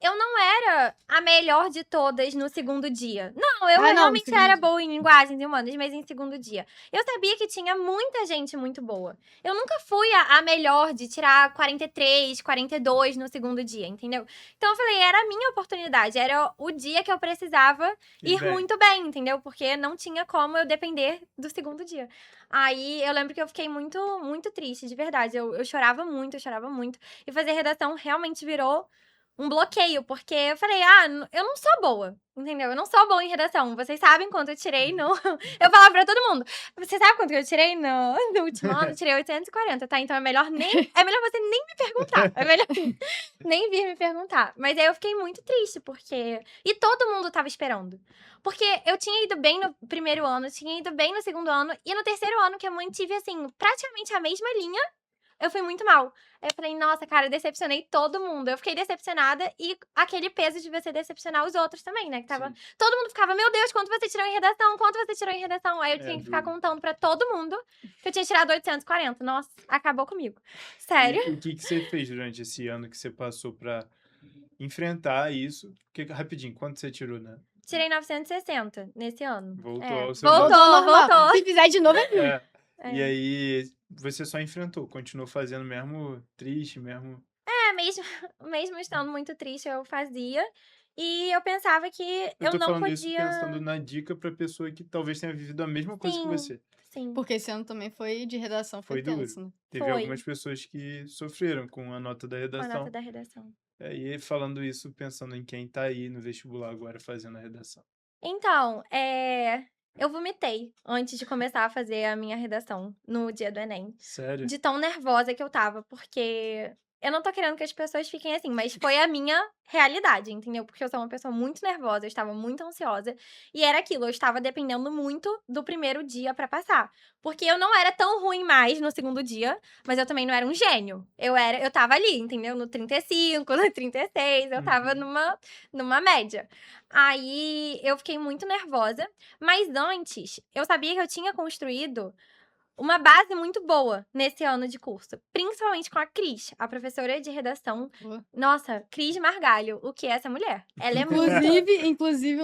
eu não era a melhor de todas no segundo dia. Não, eu Ah, não, no realmente segundo era dia. boa em linguagens e humanas, mas em segundo dia. Eu sabia que tinha muita gente muito boa. Eu nunca fui a melhor de tirar 43, 42 no segundo dia, entendeu? Então eu falei, era a minha oportunidade, era o dia que eu precisava E ir bem, muito bem, entendeu? Porque não tinha como eu depender do segundo dia. Aí eu lembro que eu fiquei muito, muito triste, de verdade. Eu chorava muito, eu chorava muito. E fazer redação realmente virou um bloqueio, porque eu falei, eu não sou boa, entendeu? Eu não sou boa em redação. Vocês sabem quanto eu tirei no... Eu falava pra todo mundo, você sabe quanto eu tirei no último ano? Eu tirei 840, tá? Então é melhor você nem me perguntar. É melhor nem vir me perguntar. Mas aí eu fiquei muito triste, porque... E todo mundo tava esperando. Porque eu tinha ido bem no primeiro ano, tinha ido bem no segundo ano, e no terceiro ano que eu mantive, assim, praticamente a mesma linha, eu fui muito mal. Aí eu falei, nossa, cara, eu decepcionei todo mundo. Eu fiquei decepcionada e aquele peso de você decepcionar os outros também, né? Que tava... sim. Todo mundo ficava, meu Deus, quanto você tirou em redação? Quanto você tirou em redação? Aí eu tinha que ficar contando pra todo mundo que eu tinha tirado 840. Nossa, acabou comigo. Sério? E o que você fez durante esse ano que você passou pra enfrentar isso? Porque, rapidinho, quanto você tirou, né? Tirei 960 nesse ano. Voltou É. ao seu Voltou, normal. voltou. Se fizer de novo, é mil. É, E aí, você só enfrentou, continuou fazendo mesmo triste, mesmo... Mesmo, mesmo estando muito triste, eu fazia. E eu pensava que Eu eu tô não falando isso pensando podia. na dica pra pessoa que talvez tenha vivido a mesma coisa que Sim, você. sim, Porque esse ano também foi de redação, foi Foi duro. tenso, né? Teve algumas foi pessoas que sofreram com a nota da com a nota redação. da redação. E falando isso, pensando em quem tá aí no vestibular agora fazendo a redação. Então, eu vomitei antes de começar a fazer a minha redação no dia do Enem. Sério? De tão nervosa que eu estava, porque eu não tô querendo que as pessoas fiquem assim, mas foi a minha realidade, entendeu? Porque eu sou uma pessoa muito nervosa, eu estava muito ansiosa, e era aquilo, eu estava dependendo muito do primeiro dia pra passar. Porque eu não era tão ruim mais no segundo dia, mas eu também não era um gênio. Eu tava ali, entendeu? No 35, no 36, eu tava Uhum. numa média. Aí eu fiquei muito nervosa, mas antes, eu sabia que eu tinha construído uma base muito boa nesse ano de curso, principalmente com a Cris, a professora de redação. Boa. Nossa, Cris Margalho, o que é essa mulher? Ela é muito, Inclusive,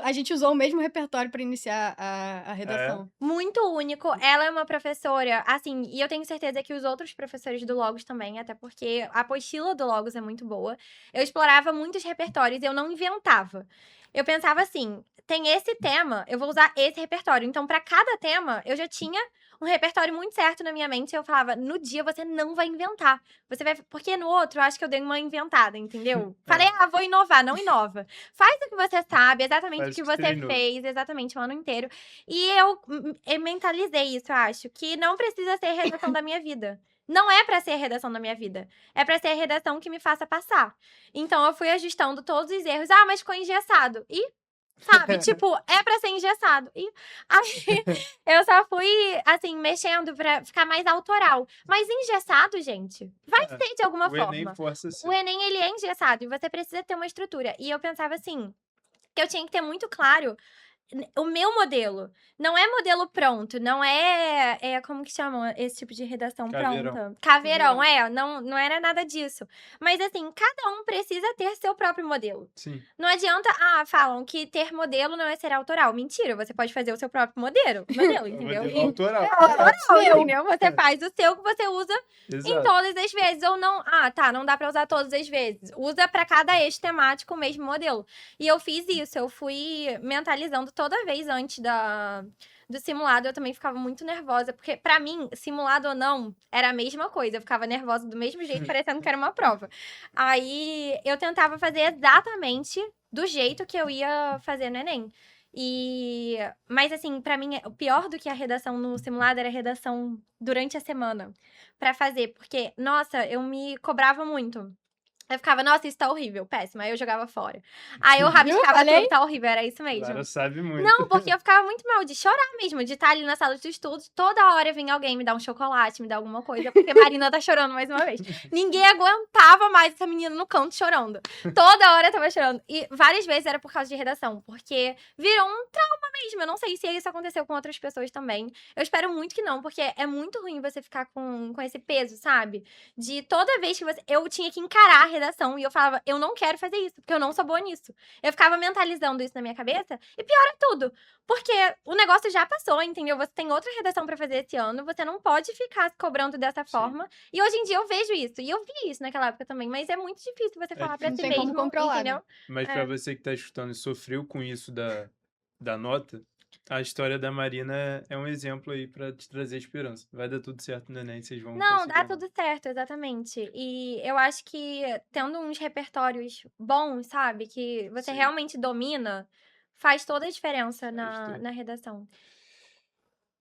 a gente usou o mesmo repertório para iniciar a redação. muito único. Ela é uma professora, assim, e eu tenho certeza que os outros professores do Logos também, até porque a apostila do Logos é muito boa. Eu explorava muitos repertórios, eu não inventava. Eu pensava assim, tem esse tema, eu vou usar esse repertório. Então, para cada tema, eu já tinha um repertório muito certo na minha mente. E eu falava, no dia você não vai inventar. Você vai. Porque no outro, eu acho que eu dei uma inventada, entendeu? Falei, vou inovar, não inova. Faz o que você sabe, exatamente Faz o que o que você treinou. fez, exatamente o ano inteiro. E eu mentalizei isso, eu acho, que não precisa ser a redação da minha vida. Não é pra ser a redação da minha vida. É pra ser a redação que me faça passar. Então eu fui ajustando todos os erros. Ah, mas ficou engessado. E, sabe, tipo, é pra ser engessado. E aí eu só fui, assim, mexendo pra ficar mais autoral. Mas engessado, gente, vai É, ser de alguma o Enem forma. força O ser. Enem, ele é engessado e você precisa ter uma estrutura. E eu pensava assim, que eu tinha que ter muito claro o meu modelo. Não é modelo pronto, não é como que chamam esse tipo de redação Caveirão. pronta? Caveirão, não era nada disso. Mas assim, cada um precisa ter seu próprio modelo. Sim. Não adianta, falam que ter modelo não é ser autoral. Mentira, você pode fazer o seu próprio modelo, entendeu? Modelo autoral. Entendeu? Você faz o seu que você usa em Exato. todas as vezes. Ou não, não dá pra usar todas as vezes. Usa pra cada eixo temático o mesmo modelo. E eu fiz isso, eu fui mentalizando toda vez antes do simulado. Eu também ficava muito nervosa, porque pra mim, simulado ou não, era a mesma coisa. Eu ficava nervosa do mesmo jeito, parecendo que era uma prova. Aí eu tentava fazer exatamente do jeito que eu ia fazer no Enem. Mas assim, pra mim, o pior do que a redação no simulado era a redação durante a semana pra fazer, porque, nossa, eu me cobrava muito. Eu ficava, nossa, isso tá horrível, péssimo. Aí eu jogava fora. Aí eu rabiscava Falei? tudo, tá horrível, era isso mesmo. Lara sabe muito. Não, porque eu ficava muito mal de chorar mesmo, de estar ali na sala de estudos, toda hora vinha alguém me dar um chocolate, me dar alguma coisa, porque Marina tá chorando mais uma vez. Ninguém aguentava mais essa menina no canto chorando. Toda hora eu tava chorando. E várias vezes era por causa de redação, porque virou um trauma mesmo. Eu não sei se isso aconteceu com outras pessoas também. Eu espero muito que não, porque é muito ruim você ficar com esse peso, sabe? De toda vez que eu tinha que encarar a redação e eu falava, eu não quero fazer isso, porque eu não sou boa nisso. Eu ficava mentalizando isso na minha cabeça e piora tudo. Porque o negócio já passou, entendeu? Você tem outra redação pra fazer esse ano, você não pode ficar se cobrando dessa forma. E hoje em dia eu vejo isso. E eu vi isso naquela época também, mas é muito difícil você falar pra Não si tem como mesmo, controlar, né? entendeu? Mas pra você que tá escutando e sofreu com isso da nota, a história da Marina é um exemplo aí pra te trazer esperança. Vai dar tudo certo no Enem, vocês vão Não, conseguir dá a nota. tudo certo, exatamente. E eu acho que tendo uns repertórios bons, sabe? Que você Sim. realmente domina, faz toda a diferença Faz tudo. na redação.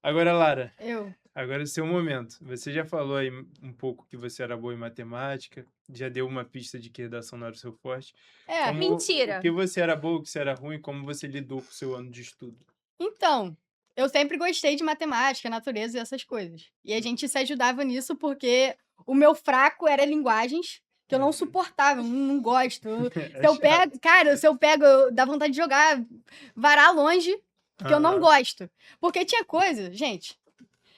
Agora, Lara, Eu. agora é o seu momento. Você já falou aí um pouco que você era boa em matemática, já deu uma pista de que redação não era o seu forte. É, Mentira. O que você era boa, o que você era ruim, como você lidou com o seu ano de estudo? então, eu sempre gostei de matemática, natureza e essas coisas. E a gente se ajudava nisso porque o meu fraco era linguagens, que eu não suportava, eu não gosto. Se eu pego, dá vontade de jogar, varar longe, porque eu não Aham. gosto. Porque tinha coisa, gente,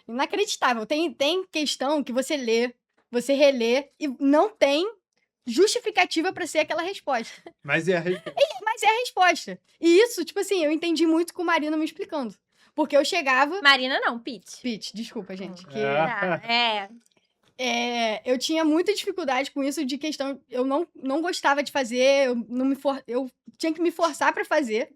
inacreditável. Tem questão que você lê, você relê e não tem justificativa pra ser aquela resposta. Mas é a resposta. Mas é a resposta. E isso, tipo assim, eu entendi muito com o Marino me explicando. Porque eu chegava... Marina não, Pete. Pete, desculpa, gente. Que, Tá, eu tinha muita dificuldade com isso de questão... Eu não gostava de fazer, eu tinha que me forçar pra fazer.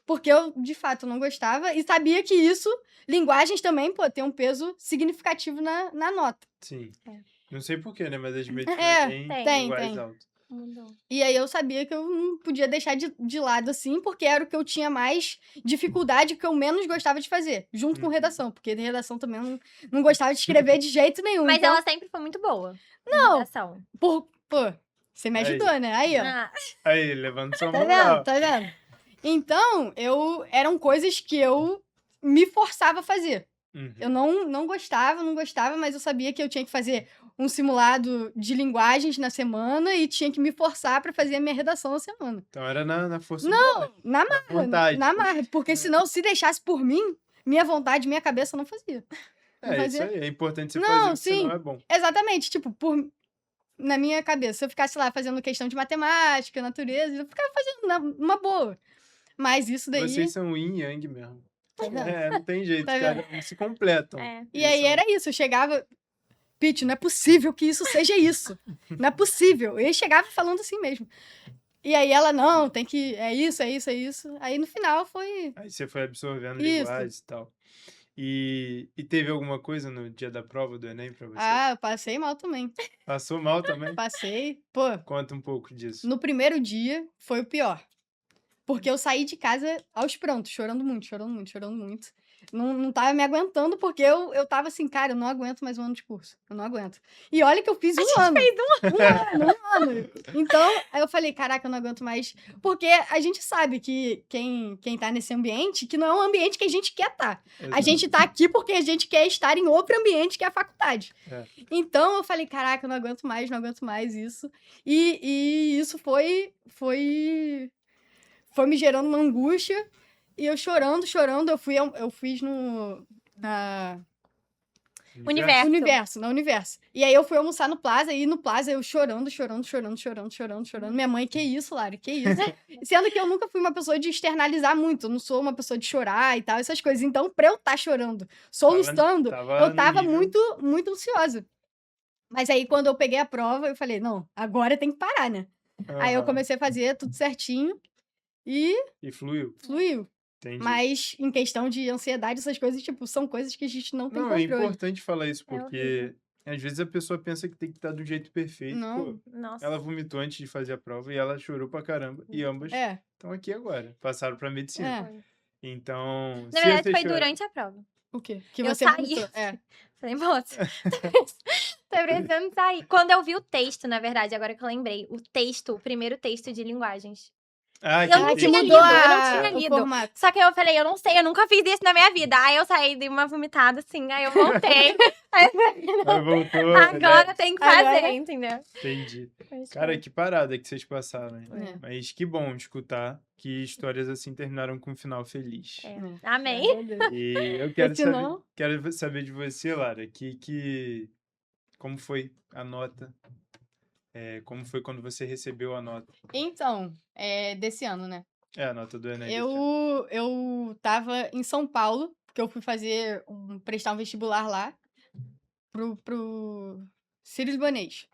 Porque eu, de fato, não gostava. E sabia que isso, linguagens também, pô, tem um peso significativo na nota. Sim. É. Não sei porquê, né? Mas as medicinas tem, iguais tem. altos. Mudou. E aí eu sabia que eu não podia deixar de lado, assim, porque era o que eu tinha mais dificuldade, que eu menos gostava de fazer. Junto com redação, porque de redação também eu não gostava de escrever de jeito nenhum. Mas então, ela sempre foi muito boa. Não. Redação. pô, você me Aí. ajudou, né? Aí, ó. Ah, Aí, levando sua Tá moral. vendo? Tá vendo? Então, eram coisas que eu me forçava a fazer. Uhum. Eu não gostava, mas eu sabia que eu tinha que fazer um simulado de linguagens na semana e tinha que me forçar pra fazer a minha redação na semana. Então era na força Não, na vontade. marra, na marra. Porque senão, se deixasse por mim, minha vontade, minha cabeça não fazia. Não É isso fazia. aí, é importante você Não, fazer, porque sim. senão é bom. Exatamente, tipo, na minha cabeça, se eu ficasse lá fazendo questão de matemática, natureza, eu ficava fazendo uma boa. Mas isso daí... Vocês são yin e yang mesmo. Tá vendo? Não tem jeito, Tá cara, eles se completam. É. E aí era isso, eu chegava... Pete, não é possível que isso seja isso. Não é possível. E aí chegava falando assim mesmo. E aí ela, não, tem que... É isso, é isso, é isso. Aí no final foi... Aí você foi absorvendo Isso. linguagens e tal. E teve alguma coisa no dia da prova do Enem pra você? Ah, eu passei mal também. Passou mal também? Passei. Pô, Conta um pouco disso. no primeiro dia foi o pior. Porque eu saí de casa aos prantos, chorando muito, chorando muito, chorando muito. Não tava me aguentando, porque eu tava assim, cara, eu não aguento mais um ano de curso. Eu não aguento. E olha que eu fiz um ano. Um ano. Então, aí eu falei, caraca, eu não aguento mais. Porque a gente sabe que quem tá nesse ambiente, que não é um ambiente que a gente quer estar. A gente tá aqui porque a gente quer estar em outro ambiente, que é a faculdade. É. Então, eu falei, caraca, eu não aguento mais isso. E isso foi me gerando uma angústia. E eu chorando, eu fiz na Universo. E aí eu fui almoçar no Plaza, e no Plaza eu chorando. Minha mãe, que isso, Lari, que isso? Sendo que eu nunca fui uma pessoa de externalizar muito, eu não sou uma pessoa de chorar e tal, essas coisas. Então, pra eu estar chorando, soluçando, eu tava muito, muito ansiosa. Mas aí, quando eu peguei a prova, eu falei, não, agora tem que parar, né? Aí eu comecei a fazer tudo certinho e fluiu. Entendi. Mas em questão de ansiedade, essas coisas, tipo, são coisas que a gente não tem Não, controle. é importante falar isso, É porque às vezes a pessoa pensa que tem que estar do jeito perfeito. Não. Pô, Nossa. ela vomitou antes de fazer a prova e ela chorou pra caramba. E ambas estão aqui agora. Passaram pra medicina. Então, Na verdade, foi durante a prova. O quê? Que Eu você saí. vomitou. Falei, moça, tô precisando sair. Quando eu vi o texto, na verdade, agora que eu lembrei, o primeiro texto de linguagens. Ah, Eu não que tinha mudou lido, eu não tinha o lido. formato. Só que eu falei, eu não sei, eu nunca fiz isso na minha vida. Aí eu saí, dei uma vomitada assim, aí eu voltei. Aí eu falei, Mas voltou, agora né? tem que fazer, Agora- entendeu? Entendi. Mas Cara, foi. que parada que vocês passaram, hein? É. Mas que bom escutar que histórias assim terminaram com um final feliz. É. Amém. E eu quero Se não- quero saber de você, Lara, como foi a nota? Como foi quando você recebeu a nota? Então, desse ano, né? A nota do Enem. desse ano. Eu tava em São Paulo, porque eu fui prestar um vestibular lá pro Sírio-Libanês,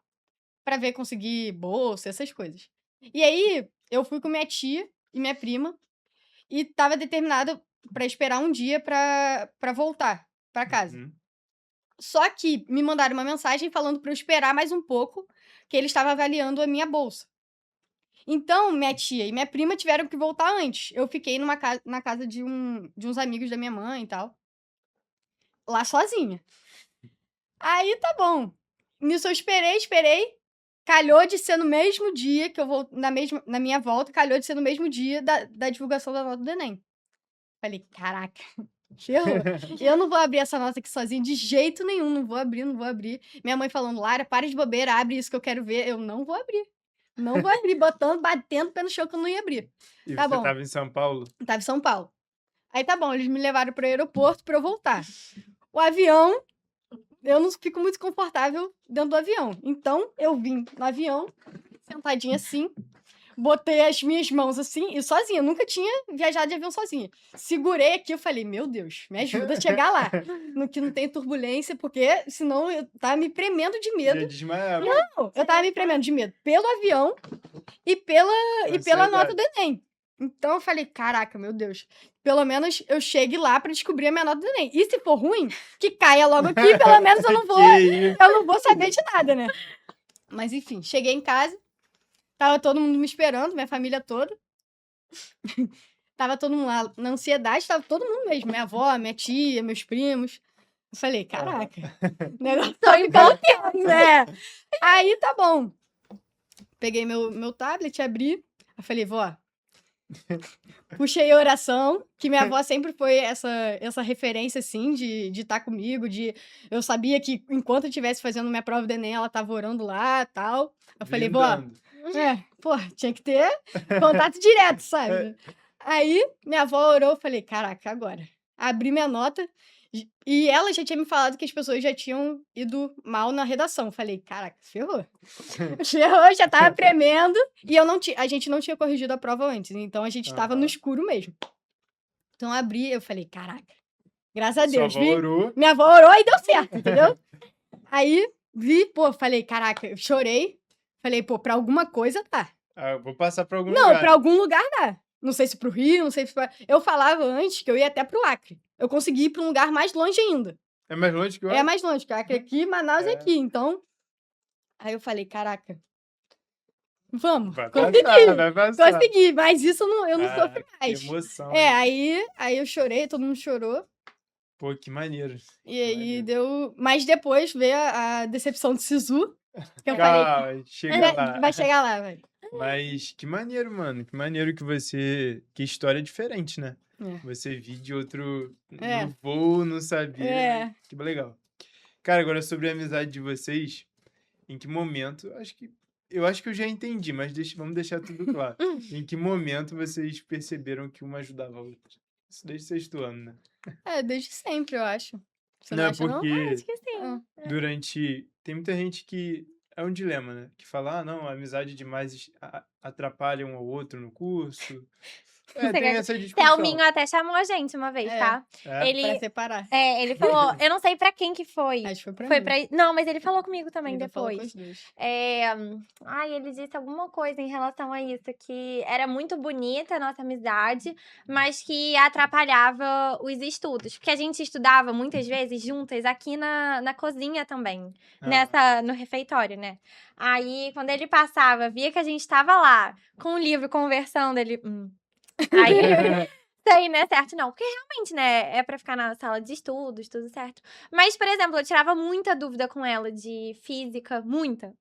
pra ver conseguir bolsa, essas coisas. E aí, eu fui com minha tia e minha prima, e tava determinada pra esperar um dia pra voltar pra casa. Uhum. Só que me mandaram uma mensagem falando pra eu esperar mais um pouco, que ele estava avaliando a minha bolsa. Então, minha tia e minha prima tiveram que voltar antes. Eu fiquei na casa de uns amigos da minha mãe e tal. Lá sozinha. Aí, tá bom. Nisso eu esperei. Calhou de ser no mesmo dia que eu vou... Na minha volta, calhou de ser no mesmo dia da divulgação da nota do Enem. Falei, caraca, ferrou. Eu não vou abrir essa nota aqui sozinha de jeito nenhum. Não vou abrir. Minha mãe falando, Lara, para de bobeira, abre isso que eu quero ver. Eu não vou abrir. Não vou abrir, batendo pé no chão que eu não ia abrir. E Tá você bom. tava em São Paulo? Tava em São Paulo. Aí tá bom, eles me levaram pro aeroporto pra eu voltar. O avião, eu não fico muito confortável dentro do avião. Então, eu vim no avião, sentadinha assim, botei as minhas mãos assim, e sozinha, nunca tinha viajado de avião sozinha. Segurei aqui, eu falei, meu Deus, me ajuda a chegar lá, no que não tem turbulência, porque senão eu tava me premendo de Já medo. desmaiava. Não, eu tava me premendo de medo pelo avião e pela nota do Enem. Então eu falei, caraca, meu Deus, pelo menos eu chegue lá pra descobrir a minha nota do Enem. E se for ruim, que caia logo aqui, pelo menos eu não vou saber de nada, né? Mas enfim, cheguei em casa, tava todo mundo me esperando, minha família toda. Tava todo mundo lá na ansiedade, tava todo mundo mesmo, minha avó, minha tia, meus primos. Eu falei, caraca, o negócio tá ficando tenso, né? Aí tá bom. Peguei meu tablet, abri, eu falei, vó, puxei a oração, que minha avó sempre foi essa referência, assim, de estar comigo, eu sabia que enquanto eu estivesse fazendo minha prova do Enem, ela tava orando lá e tal. Eu falei, vó, tinha que ter contato direto, sabe? Aí, minha avó orou, eu falei, caraca, agora. Abri minha nota, e ela já tinha me falado que as pessoas já tinham ido mal na redação. Falei, caraca, ferrou. Ferrou, já tava tremendo. E a gente não tinha corrigido a prova antes. Então, a gente tava no escuro mesmo. Então, abri, eu falei, caraca, graças a Deus. Minha avó orou e deu certo, entendeu? Aí, falei, caraca, eu chorei. Falei, pra alguma coisa tá. Vou passar pra algum lugar. Não, pra algum lugar dá. Não sei se pro Rio, não sei se Eu falava antes que eu ia até pro Acre. Eu consegui ir pra um lugar mais longe ainda. É mais longe que o Acre? É mais longe, que o Acre aqui, Manaus é aqui. Então, aí eu falei, caraca, vamos, Vai consegui. passar. Consegui, mas isso eu não sofro mais. Que emoção. Aí eu chorei, todo mundo chorou. Pô, que maneiro. E aí deu... Mas depois veio a decepção do Sisu, que eu falei... Chega lá. Vai chegar lá, velho. Mas que maneiro, mano. Que maneiro que você... Que história diferente, né? É. Você viu de outro... No voo, não sabia. Né? Que legal. Cara, agora sobre a amizade de vocês, em que momento... Eu acho que eu já entendi, mas vamos deixar tudo claro. Em que momento vocês perceberam que uma ajudava a outra? Isso desde o sexto ano, né? Desde sempre, eu acho. Você não não acha, porque não? Acho que sim. Tem muita gente que... É um dilema, né? Que fala, não, a amizade demais atrapalha um ao outro no curso. Tem essa discussão. Thelminho até chamou a gente uma vez, tá? Pra separar. Ele falou, eu não sei pra quem que foi. Acho que foi pra mim. Não, mas ele falou comigo também Ele depois. falou com os dois. Ele disse alguma coisa em relação a isso, que era muito bonita a nossa amizade, mas que atrapalhava os estudos. Porque a gente estudava muitas vezes juntas aqui na cozinha também, no refeitório, né? Aí, quando ele passava, via que a gente tava lá, com o livro, conversando, ele... Aí, isso aí não é certo, não. Porque realmente, né, é pra ficar na sala de estudos, tudo certo. Mas, por exemplo, eu tirava muita dúvida com ela de física, muita,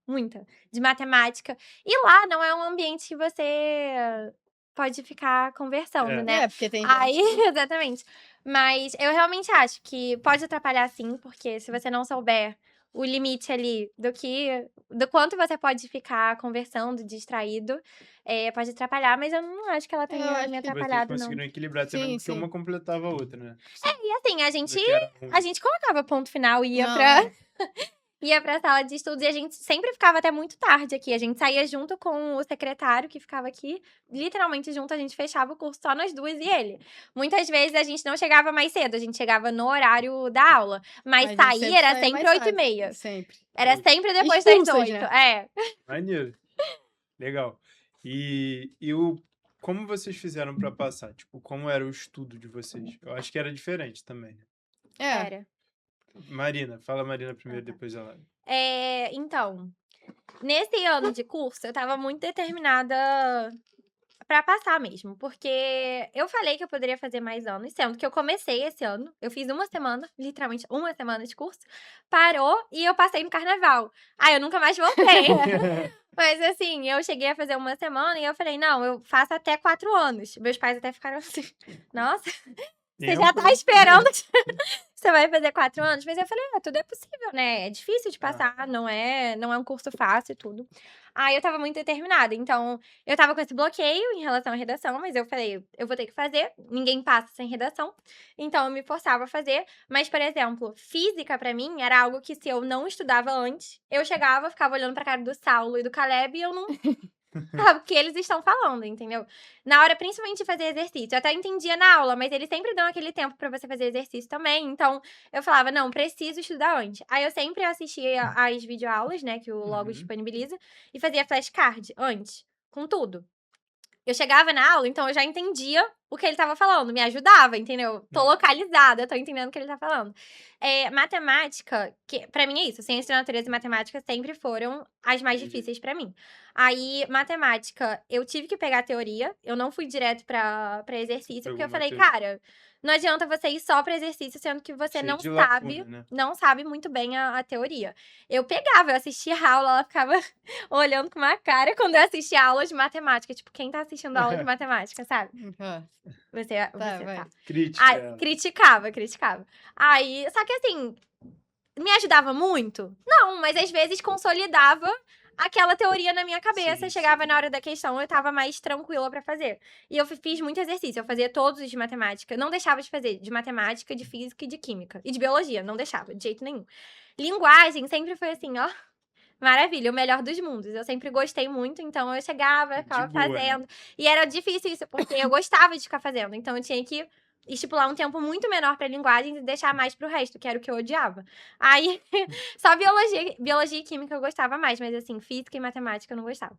de matemática. E lá não é um ambiente que você pode ficar conversando, né? Porque tem Aí, exatamente. Mas eu realmente acho que pode atrapalhar sim, porque se você não souber o limite ali do quanto você pode ficar conversando, distraído, pode atrapalhar, mas eu não acho que ela tenha me atrapalhado, vocês não. conseguiram equilibrar também, porque uma completava a outra, né? E assim, a gente colocava ponto final e ia pra sala de estudos e a gente sempre ficava até muito tarde aqui. A gente saía junto com o secretário que ficava aqui, literalmente junto, a gente fechava o curso só nós duas e ele. Muitas vezes a gente não chegava mais cedo, a gente chegava no horário da aula, mas sair era sempre 8h30. Sempre. Era sempre depois das 8. Né? Maneiro. Legal. Como vocês fizeram pra passar? Tipo, como era o estudo de vocês? Eu acho que era diferente também. Era. Marina, fala Marina primeiro, depois ela. Então, nesse ano de curso, eu tava muito determinada pra passar mesmo, porque eu falei que eu poderia fazer mais anos, sendo que eu comecei esse ano, eu fiz uma semana, literalmente uma semana de curso, parou e eu passei no carnaval. Eu nunca mais voltei. Mas assim, eu cheguei a fazer uma semana e eu falei, não, eu faço até 4 anos. Meus pais até ficaram assim, nossa... Você já tá esperando que você vai fazer 4 anos? Mas eu falei, tudo é possível, né? É difícil de passar, não é um curso fácil e tudo. Aí eu tava muito determinada. Então, eu tava com esse bloqueio em relação à redação, mas eu falei, eu vou ter que fazer. Ninguém passa sem redação. Então, eu me forçava a fazer. Mas, por exemplo, física pra mim era algo que se eu não estudava antes, eu chegava, ficava olhando pra cara do Saulo e do Caleb e eu sabe o que eles estão falando, entendeu? Na hora, principalmente de fazer exercício. Eu até entendia na aula, mas eles sempre dão aquele tempo pra você fazer exercício também. Então, eu falava, não, preciso estudar antes. Aí eu sempre assistia as videoaulas, né, que o Logos Uhum. disponibiliza, e fazia flashcard antes, com tudo. Eu chegava na aula, então eu já entendia o que ele estava falando, me ajudava, entendeu? Tô localizada, tô entendendo o que ele tá falando. Matemática, que pra mim é isso, ciência da natureza e matemática sempre foram as mais Entendi. difíceis pra mim. Aí, matemática, eu tive que pegar a teoria, eu não fui direto pra exercício, porque Pegou eu uma falei, teoria. cara, não adianta você ir só pra exercício, sendo que você Cheio não de sabe, lacuna, né? não sabe muito bem a teoria. Eu pegava, eu assistia a aula, ela ficava olhando com uma cara quando eu assistia aula de matemática. Tipo, quem tá assistindo aula de matemática, sabe? Ah, Você tá, tá. vai. Crítica Aí, ela. criticava. Aí, só que assim, me ajudava muito? Não, mas às vezes consolidava aquela teoria na minha cabeça. Sim, Chegava sim. na hora da questão, eu tava mais tranquila pra fazer. E eu fiz muito exercício, eu fazia todos os de matemática. Não deixava de fazer de matemática, de física e de química. E de biologia, não deixava, de jeito nenhum. Linguagem sempre foi assim, ó. Maravilha, o melhor dos mundos. Eu sempre gostei muito, então eu chegava, De ficava boa, né? fazendo. E era difícil isso, porque eu gostava de ficar fazendo. Então eu tinha que estipular um tempo muito menor pra linguagem e deixar mais pro resto, que era o que eu odiava. Aí, só biologia e química eu gostava mais, mas assim, física e matemática eu não gostava.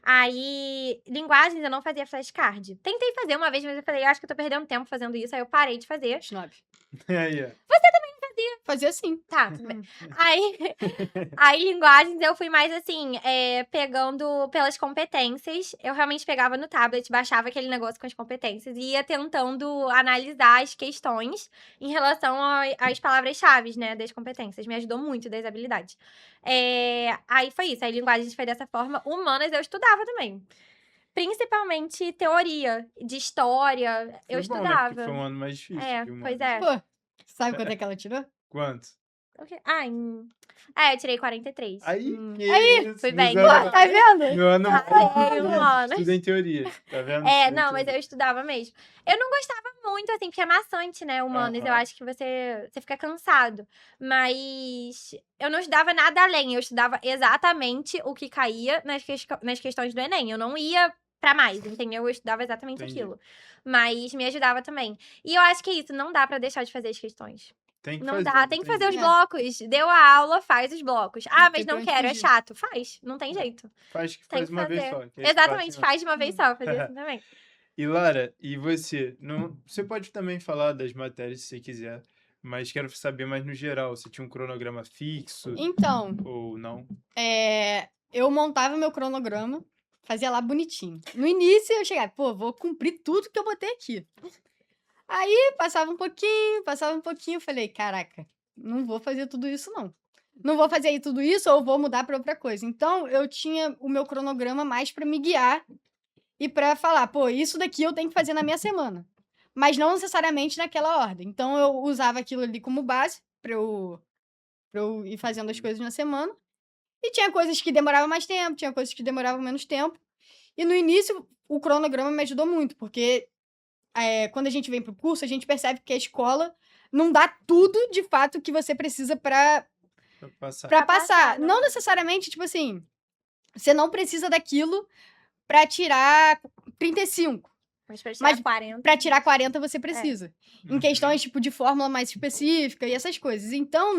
Aí, linguagens eu não fazia flashcard. Tentei fazer uma vez, mas eu falei, acho que eu tô perdendo tempo fazendo isso, aí eu parei de fazer. Snob. Aí, ó. Fazia assim. Tá, tudo bem. Aí, linguagens, eu fui mais assim, pegando pelas competências. Eu realmente pegava no tablet, baixava aquele negócio com as competências e ia tentando analisar as questões em relação às palavras-chave, né, das competências. Me ajudou muito das habilidades. Aí foi isso. Aí, linguagens foi dessa forma. Humanas eu estudava também. Principalmente teoria, de história, eu Foi bom, né? Porque foi estudava. um ano mais difícil de Pois humanos. é. Pô, sabe quanto é que ela tirou? Quanto? Eu tirei 43. Aí, que Aí, isso? fui nos bem. anos- Tá vendo? No ano Passei um ano. estuda em teoria. Tá vendo? Estuda em Não, mas teoria. eu estudava mesmo. Eu não gostava muito, assim, porque é maçante, né, humanas. Eu Aham. acho que você fica cansado. Mas eu não estudava nada além. Eu estudava exatamente o que caía nas questões do Enem. Eu não ia pra mais, entendeu? Eu estudava exatamente Entendi. aquilo. Mas me ajudava também. E eu acho que é isso, não dá pra deixar de fazer as questões. Tem que Não fazer. dá, tem que fazer os É. blocos. Deu a aula, faz os blocos. Ah, Não mas tem pra não onde quero, é fugir. chato. Faz, não tem jeito. Faz que Tem faz que uma vez fazer. só. que aí Exatamente, passa- faz de uma vez só, eu fazia assim também. E Lara, e você? Não, você pode também falar das matérias se você quiser, mas quero saber mais no geral. Você tinha um cronograma fixo Então, ou não? eu montava meu cronograma, fazia lá bonitinho. No início eu chegava, pô, vou cumprir tudo que eu botei aqui. Aí passava um pouquinho, falei, caraca, não vou fazer tudo isso não. Não vou fazer tudo isso ou vou mudar pra outra coisa. Então eu tinha o meu cronograma mais pra me guiar e pra falar, pô, isso daqui eu tenho que fazer na minha semana. Mas não necessariamente naquela ordem. Então eu usava aquilo ali como base pra eu ir fazendo as coisas na semana. E tinha coisas que demoravam mais tempo, tinha coisas que demoravam menos tempo. E no início, o cronograma me ajudou muito, porque quando a gente vem pro curso, a gente percebe que a escola não dá tudo de fato que você precisa pra Pra passar. pra Pra passar, passar. né? Não necessariamente, tipo assim, você não precisa daquilo pra tirar 35. Mas pra tirar Mas 40. Pra tirar 40 você precisa. Em Uhum. questões, tipo, de fórmula mais específica e essas coisas. Então,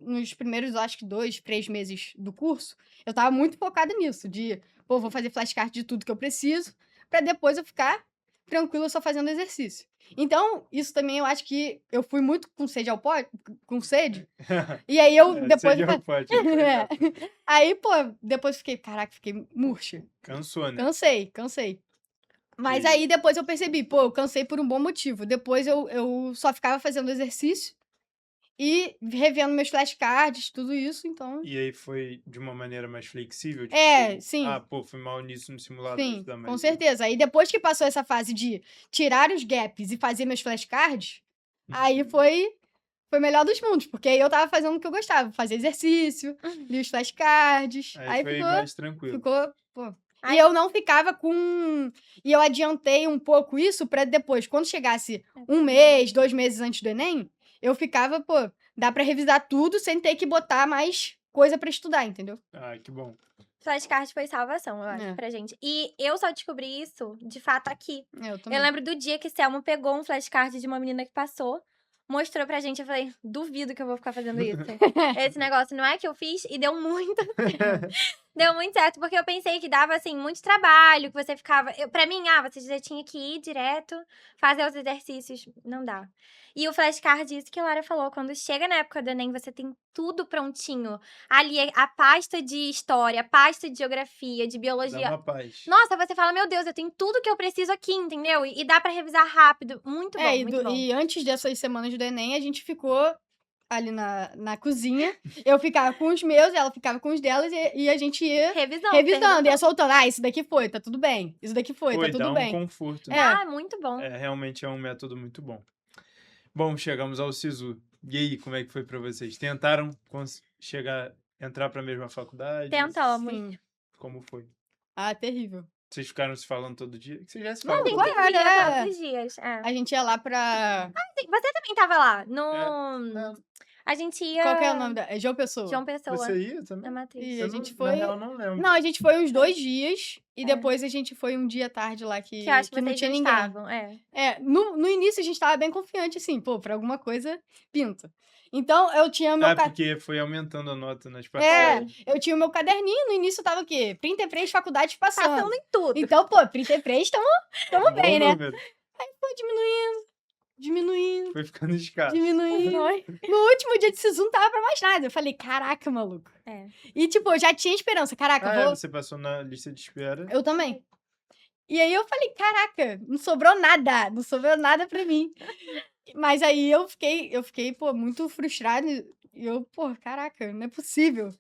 nos primeiros, acho que 2, 3 meses do curso, eu tava muito focada nisso, de, pô, vou fazer flashcard de tudo que eu preciso, pra depois eu ficar tranquila só fazendo exercício. Então, isso também eu acho que eu fui muito com sede com sede, e aí eu depois... Sede ao pote, É. Aí, pô, depois fiquei murcha. Cansou, né? Cansei. Mas E- aí depois eu percebi, pô, eu cansei por um bom motivo. Depois eu só ficava fazendo exercício e revendo meus flashcards, tudo isso, então. E aí foi de uma maneira mais flexível? Sim. Ah, pô, fui mal nisso no simulador. Sim, estudar mais com isso. certeza. Aí depois que passou essa fase de tirar os gaps e fazer meus flashcards, aí foi melhor dos mundos, porque aí eu tava fazendo o que eu gostava, fazer exercício, li os flashcards, Aí foi mais tranquilo. pô. Aí- E eu não ficava com... E eu adiantei um pouco isso pra depois, quando chegasse 1 mês, 2 meses antes do Enem, eu ficava, pô, dá pra revisar tudo sem ter que botar mais coisa pra estudar, entendeu? Ah, que bom. Flashcard foi salvação, eu acho, É. pra gente. E eu só descobri isso, de fato, aqui. Eu também. Eu lembro do dia que Selma pegou um flashcard de uma menina que passou, mostrou pra gente, eu falei, duvido que eu vou ficar fazendo isso. Esse negócio não é que eu fiz e deu muito certo. Deu muito certo, porque eu pensei que dava, assim, muito trabalho, que você ficava... Pra mim, você já tinha que ir direto, fazer os exercícios. Não dá. E o flashcard, isso que a Lara falou, quando chega na época do Enem, você tem tudo prontinho. Ali, a pasta de história, a pasta de geografia, de Dá biologia. uma paz. Nossa, você fala, meu Deus, eu tenho tudo que eu preciso aqui, entendeu? E dá pra revisar rápido. Muito bom, É, muito bom. e antes dessas semanas do Enem, a gente ficou ali na cozinha. Eu ficava com os meus, ela ficava com os delas, e a gente ia revisando, ia soltando. Ah, isso daqui foi, tá tudo bem. Isso daqui foi, tá Foi, tudo dá bem. um conforto. É. Ah, muito bom. Realmente é um método muito bom. Bom, chegamos ao SISU. E aí, como é que foi pra vocês? Tentaram entrar pra mesma faculdade? Tentamos. Sim. Como foi? Ah, terrível. Vocês ficaram se falando todo dia? Que vocês já se Não, falam tem todo que- dia. Claro, Todos os dias. A gente ia lá pra... Sim, você também tava lá. No... A gente ia... Qual que é o nome da... É João Pessoa. João Pessoa. Você ia também? Na matriz. E Eu a não- gente Na foi... real, não lembro. Não, a gente foi uns 2 dias, e É. depois a gente foi um dia tarde lá que Que eu acho que não vocês tinha não ninguém. estavam. No início a gente tava bem confiante, assim, pô, pra alguma coisa, pinta. Então, eu tinha meu... Porque foi aumentando a nota nas parcelas. Eu tinha o meu caderninho, no início tava o quê? 33 faculdades passando. Passando em tudo. Então, pô, 33, tamo bem, Bom né? número. Foi diminuindo, Foi ficando escasso. diminuindo. No último dia de SISU não tava pra mais nada. Eu falei, caraca, maluco. É. E, tipo, eu já tinha esperança. Caraca, vou... Você passou na lista de espera. Eu também. E aí eu falei, caraca, não sobrou nada pra mim. Mas aí eu fiquei, pô, muito frustrada. E eu, pô, caraca, não é possível.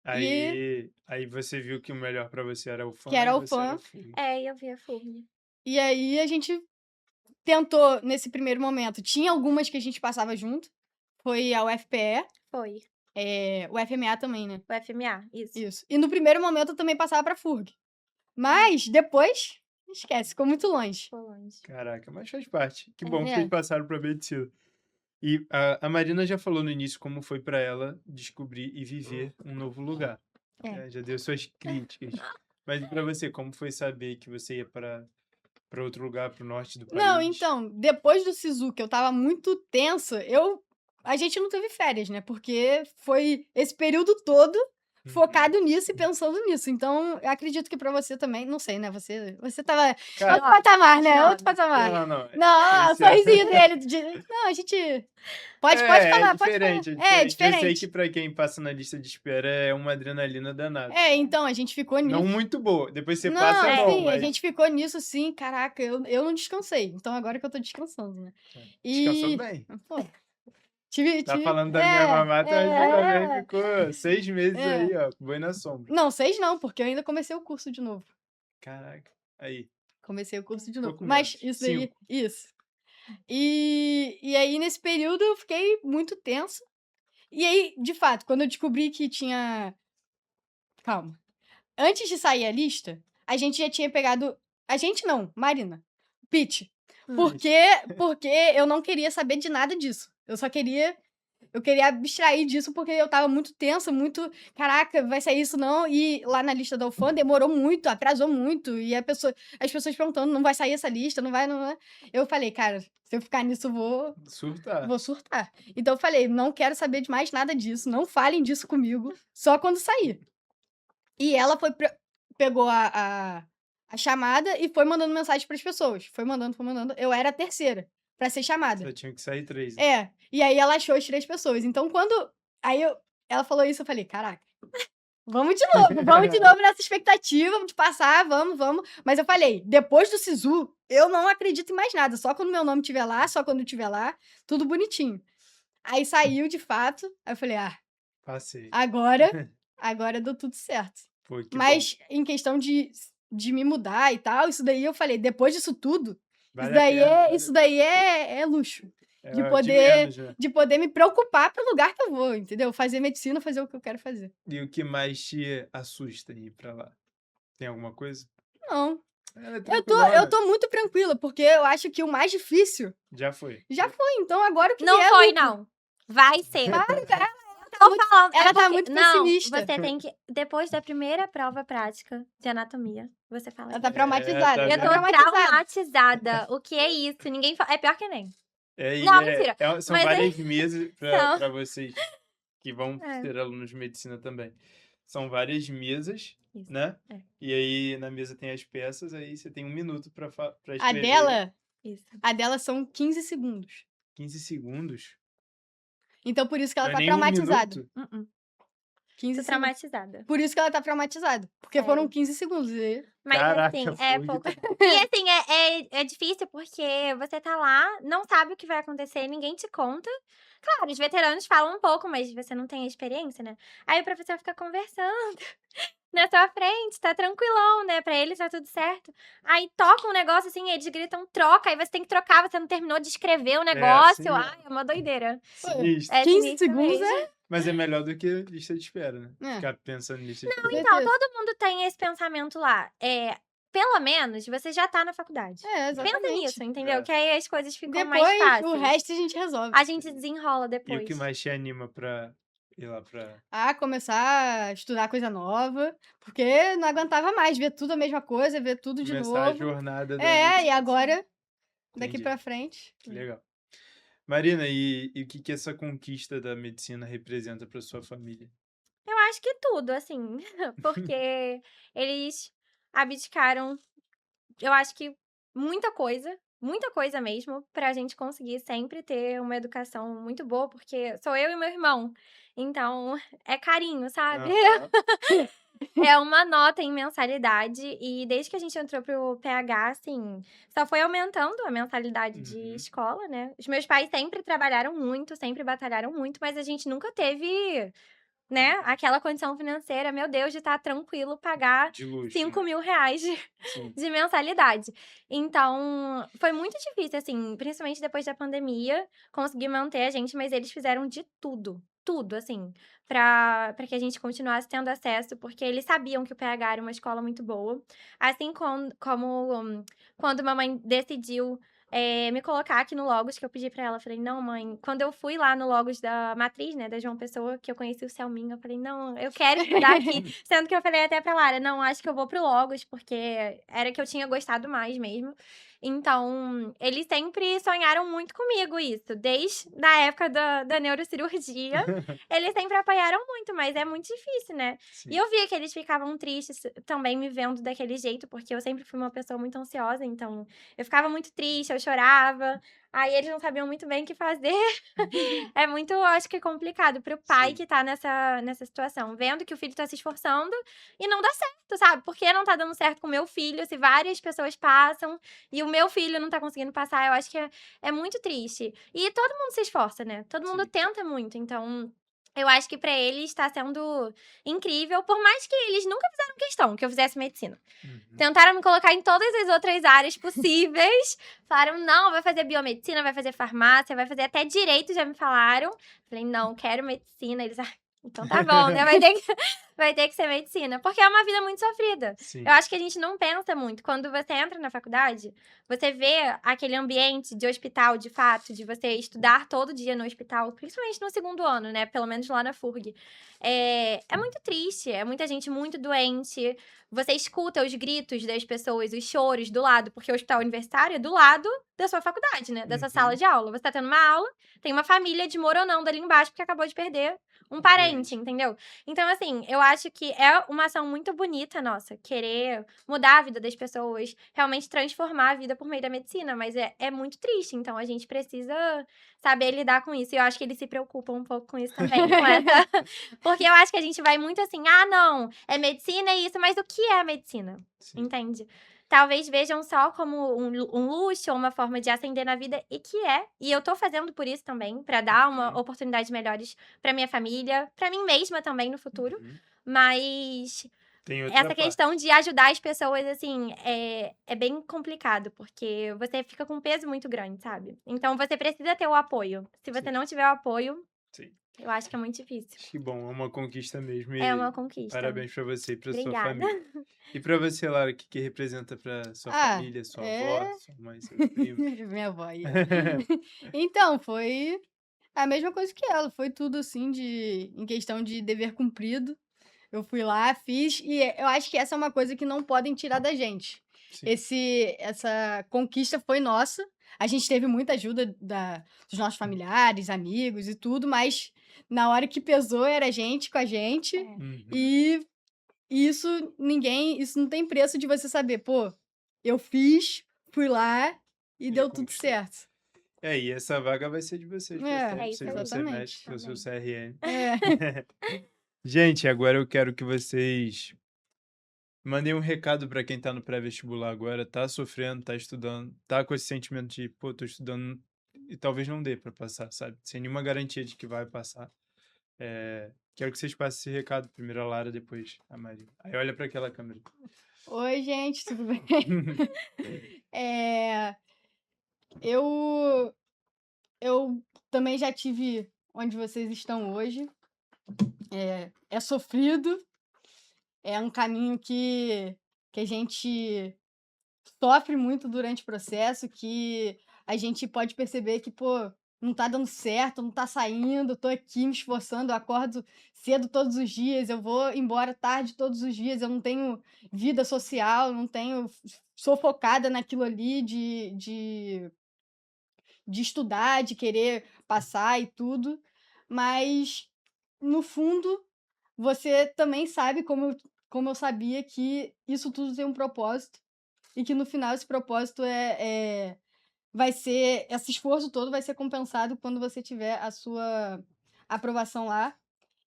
Aí você viu que o melhor pra você era o fã. Que era e o você fã. era o FUG. Eu vi a FURG. E aí a gente tentou, nesse primeiro momento, tinha algumas que a gente passava junto. Foi a UFPE, Foi. o FMA também, né? O FMA, isso. Isso. E no primeiro momento eu também passava pra FURG. Mas depois, esquece, ficou muito longe. Ficou longe. Caraca, mas faz parte. Que bom que É. vocês passaram pra medicina. E a Marina já falou no início como foi pra ela descobrir e viver um novo lugar. Já deu suas críticas. Mas pra você, como foi saber que você ia pra outro lugar, pro norte do país? Não, então, depois do SISU, que eu tava muito tensa, a gente não teve férias, né? Porque foi esse período todo focado nisso e pensando nisso. Então, eu acredito que pra você também, não sei, né? Você tava Cara, outro patamar, né? não, Outro patamar. não. Não, o Esse é- sorrisinho dele. Não, a gente... Pode falar, pode falar. É diferente. Eu sei diferente. que pra quem passa na lista de espera é uma adrenalina danada. Então, a gente ficou nisso. Não muito boa. Depois você Não, passa, é bom. sim, a Mas... gente ficou nisso, sim. Caraca, eu não descansei. Então, agora que eu tô descansando, né? Descansou bem. Pô, tive... Tá falando da minha mamata, mas também ficou 6 meses É. aí, ó. Boi na sombra. Não, 6 não, porque eu ainda comecei o curso de novo. Caraca. Aí. Comecei o curso de novo. Pouco Mas menos. isso aí, isso. E aí, nesse período, eu fiquei muito tensa. E aí, de fato, quando eu descobri que tinha... Calma. Antes de sair a lista, a gente já tinha pegado... A gente não, Marina. Pitch. Porque eu não queria saber de nada disso. Eu queria abstrair disso porque eu tava muito tensa, muito... Caraca, vai sair isso não? E lá na lista da UFAM demorou muito, atrasou muito. E as pessoas perguntando, não vai sair essa lista, não vai. Eu falei, cara, se eu ficar nisso, eu vou surtar. Então eu falei, não quero saber de mais nada disso, não falem disso comigo, só quando sair. E ela pegou a chamada e foi mandando mensagem pras pessoas. Foi mandando. Eu era a terceira pra ser chamada. Só tinha que sair 3. E aí ela achou as 3 pessoas. Então, ela falou isso, eu falei, caraca, vamos de novo nessa expectativa de passar, vamos. Mas eu falei, depois do SISU, eu não acredito em mais nada, só quando meu nome estiver lá, só quando eu estiver lá, tudo bonitinho. Aí saiu, de fato, aí eu falei, Passei. agora deu tudo certo. Pô, que Mas em questão de me mudar e tal, isso daí eu falei, depois disso tudo, bom. isso daí é luxo. É de o poder- menos, né? De poder me preocupar pro lugar que eu vou, entendeu? Fazer medicina, fazer o que eu quero fazer. E o que mais te assusta ir pra lá? Tem alguma coisa? Não. Ela é Eu tranquilona. tô muito tranquila, porque eu acho que o mais difícil Já foi. já foi. Então agora o que Não é foi, lucro. não. Vai ser. Para, cara. muito, falando, ela tá porque- muito não, pessimista. você tem que, depois da primeira prova prática de anatomia, você fala Ela assim, tá traumatizada. tá eu ela tô tá vendo? traumatizada. O que é isso? Ninguém fala. É pior que nem. E Não, mentira. são Mas é várias mesas são. para vocês que vão É, ser alunos de medicina também. São várias mesas, isso. né? É, E aí na mesa tem as peças, aí você tem 1 minuto para A escrever. isso. dela são 15 segundos. 15 segundos. Então, por isso que ela Não é tá nem traumatizada. 1 minuto? Uh-uh. 15 Tô segundos. traumatizada. Por isso que ela tá traumatizada. Porque foram Sério. 15 segundos. Mas Caraca, assim, é foi. pouco. E assim, é difícil porque você tá lá, não sabe o que vai acontecer, ninguém te conta. Claro, os veteranos falam um pouco, mas você não tem a experiência, né? Aí o professor fica conversando na sua frente, tá tranquilão, né? Pra eles tá tudo certo. Aí toca um negócio assim, eles gritam troca, aí você tem que trocar, você não terminou de escrever o assim negócio. mesmo. Ai, é uma doideira. Sinistro. É 15 sinistro segundos mesmo. Mas é melhor do que lista de espera, né? É. Ficar pensando em lista de Com espera. Então, certeza. todo mundo tem esse pensamento lá. Pelo menos você já tá na faculdade. É, Pensa exatamente. nisso, entendeu? É. Que aí as coisas ficam mais Depois, fáceis. o resto a gente resolve. A gente desenrola E o depois. que mais te anima pra ir lá pra. Começar a estudar coisa nova. Porque não aguentava mais ver tudo a mesma coisa, ver tudo de Começar a novo. jornada da E medicina? agora, daqui Entendi. pra frente. Que legal. Marina, e o que que essa conquista da medicina representa pra sua família? Eu acho que tudo, assim. Porque eles abdicaram, eu acho que muita coisa mesmo, pra gente conseguir sempre ter uma educação muito boa, porque sou eu e meu irmão. Então, é carinho, sabe? Aham. É uma nota em mensalidade e desde que a gente entrou pro PH, assim, só foi aumentando a mensalidade de Uhum. escola, né. Os meus pais sempre trabalharam muito, sempre batalharam muito, mas a gente nunca teve, né, aquela condição financeira, meu Deus, de estar tranquilo pagar De luxo, 5.000 né? reais Sim. de mensalidade. Então, foi muito difícil, assim, principalmente depois da pandemia, conseguir manter a gente, mas eles fizeram de tudo, assim, pra que a gente continuasse tendo acesso, porque eles sabiam que o PH era uma escola muito boa. Assim quando mamãe decidiu, me colocar aqui no Logos, que eu pedi pra ela, falei: "Não, mãe", quando eu fui lá no Logos da matriz, né, da João Pessoa, que eu conheci o Selminho, eu falei: "Não, eu quero estudar aqui". Sendo que eu falei até pra Lara: "Não, acho que eu vou pro Logos", porque era que eu tinha gostado mais mesmo. Então, eles sempre sonharam muito comigo isso, desde a época da neurocirurgia, eles sempre apoiaram muito, mas é muito difícil, né. E Sim. eu via que eles ficavam tristes também me vendo daquele jeito, porque eu sempre fui uma pessoa muito ansiosa, então eu ficava muito triste, eu chorava, aí eles não sabiam muito bem o que fazer. É muito, acho que complicado para o pai Sim. que tá nessa situação, vendo que o filho tá se esforçando e não dá certo, sabe. Por que não tá dando certo com o meu filho, se várias pessoas passam e o meu filho não tá conseguindo passar, eu acho que é muito triste. E todo mundo se esforça, né, todo mundo Sim. tenta muito, então eu acho que pra eles tá sendo incrível, por mais que eles nunca fizeram questão que eu fizesse medicina. Uhum. Tentaram me colocar em todas as outras áreas possíveis. Falaram: "Não, vai fazer biomedicina, vai fazer farmácia, vai fazer até direito", já me falaram. Falei: "Não, quero medicina". Eles: "Ah, então tá bom, né, vai ter que ser medicina", porque é uma vida muito sofrida. Sim. Eu acho que a gente não pensa muito. Quando você entra na faculdade, você vê aquele ambiente de hospital, de fato, de você estudar todo dia no hospital, principalmente no 2º ano, né, pelo menos lá na FURG. É muito triste, é muita gente muito doente, você escuta os gritos das pessoas, os choros do lado, porque o hospital universitário é do lado da sua faculdade, né, da sua sala Uhum. de aula. Você tá tendo uma aula, tem uma família desmoronando ali embaixo, porque acabou de perder um parente, entendeu? Então, assim, eu acho que é uma ação muito bonita nossa, querer mudar a vida das pessoas, realmente transformar a vida por meio da medicina, mas é muito triste, então a gente precisa saber lidar com isso, e eu acho que eles se preocupam um pouco com isso também, com essa porque eu acho que a gente vai muito assim: "Ah, não, é medicina, é isso", mas o que é a medicina? Sim. Entende? Talvez vejam só como um luxo ou uma forma de ascender na vida, e que é. E eu tô fazendo por isso também, pra dar uma Uhum. oportunidades melhores pra minha família, pra mim mesma também no futuro. Uhum. Mas Tem outra essa parte. questão de ajudar as pessoas, assim, é bem complicado, porque você fica com um peso muito grande, sabe? Então você precisa ter o apoio. Se você Sim. não tiver o apoio, Sim. eu acho que é muito difícil. Que bom, é uma conquista mesmo É e uma conquista. parabéns pra você e pra sua Obrigada. família. E pra você, Lara, o que que representa pra sua Ah, família, sua avó, é. sua mãe, seus primos? Minha avó aí, ó. Então, foi A mesma coisa que ela, foi tudo assim em questão de dever cumprido. Eu fui lá, fiz, e eu acho que essa é uma coisa que não podem tirar da gente. Sim. Essa conquista foi nossa. A gente teve muita ajuda dos nossos familiares, amigos e tudo, mas na hora que pesou era a gente com a gente. É. Uhum. E isso não tem preço de você saber, pô, eu fiz, fui lá e deu tudo conquistou. certo. E essa vaga vai ser de vocês, É, isso segundo aí. semestre, que é o seu Amém. CRN. É. Gente, agora eu quero que vocês mandem um recado para quem tá no pré-vestibular agora, tá sofrendo, tá estudando, tá com esse sentimento de, pô, tô estudando e talvez não dê para passar, sabe? Sem nenhuma garantia de que vai passar. Quero que vocês passem esse recado, primeiro a Lara, depois a Maria. Aí olha para aquela câmera. Oi, gente, tudo bem? É, eu, eu também já tive onde vocês estão hoje. É sofrido, é um caminho que a gente sofre muito durante o processo, que a gente pode perceber que, pô, não tá dando certo, não tá saindo, tô aqui me esforçando, eu acordo cedo todos os dias, eu vou embora tarde todos os dias, eu não tenho vida social, não tenho. Sou focada naquilo ali de estudar, de querer passar e tudo, mas no fundo você também sabe, como eu sabia, que isso tudo tem um propósito e que no final esse propósito vai ser, esse esforço todo vai ser compensado quando você tiver a sua aprovação lá.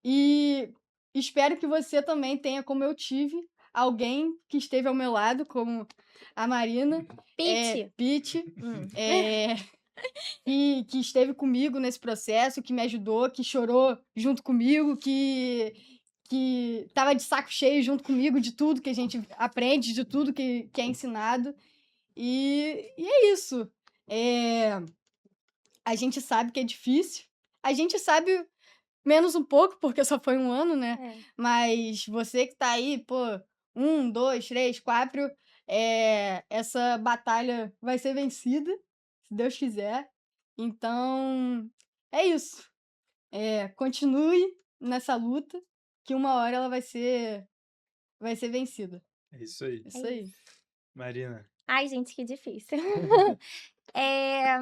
E espero que você também tenha, como eu tive, alguém que esteve ao meu lado, como a Marina, Pete. Pete, Hum. que esteve comigo nesse processo, que me ajudou, que chorou junto comigo, que estava de saco cheio junto comigo de tudo que a gente aprende, de tudo que é ensinado. E é isso. É, a gente sabe que é difícil. A gente sabe menos um pouco, porque só foi um ano, né? É. Mas você que tá aí, pô, 1, 2, 3, 4, essa batalha vai ser vencida, se Deus quiser. Então, é isso. Continue nessa luta, que uma hora ela vai ser vencida. É isso aí. Isso aí. Marina. Ai, gente, que difícil. É,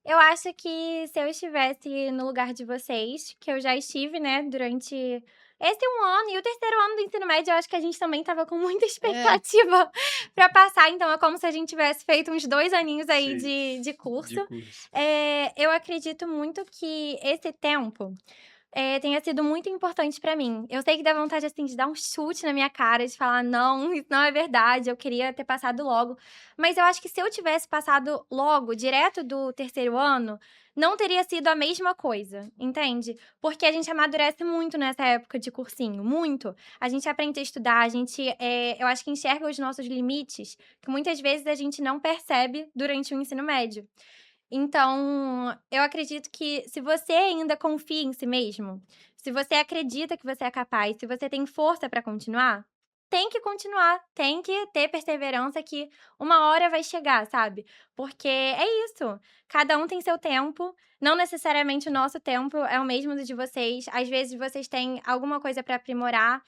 eu acho que se eu estivesse no lugar de vocês, que eu já estive, né, durante esse 1 ano e o terceiro ano do ensino médio, eu acho que a gente também estava com muita expectativa para passar, então é como se a gente tivesse feito uns 2 aninhos aí Sim. de curso. De curso. Eu acredito muito que esse tempo tenha sido muito importante pra mim. Eu sei que dá vontade, assim, de dar um chute na minha cara, de falar: "Não, isso não é verdade, eu queria ter passado logo". Mas eu acho que se eu tivesse passado logo, direto do terceiro ano, não teria sido a mesma coisa, entende? Porque a gente amadurece muito nessa época de cursinho, muito. A gente aprende a estudar, a gente, eu acho que enxerga os nossos limites, que muitas vezes a gente não percebe durante o ensino médio. Então, eu acredito que se você ainda confia em si mesmo, se você acredita que você é capaz, se você tem força para continuar, tem que continuar, tem que ter perseverança que uma hora vai chegar, sabe? Porque é isso, cada um tem seu tempo, não necessariamente o nosso tempo é o mesmo do de vocês. Às vezes vocês têm alguma coisa para aprimorar,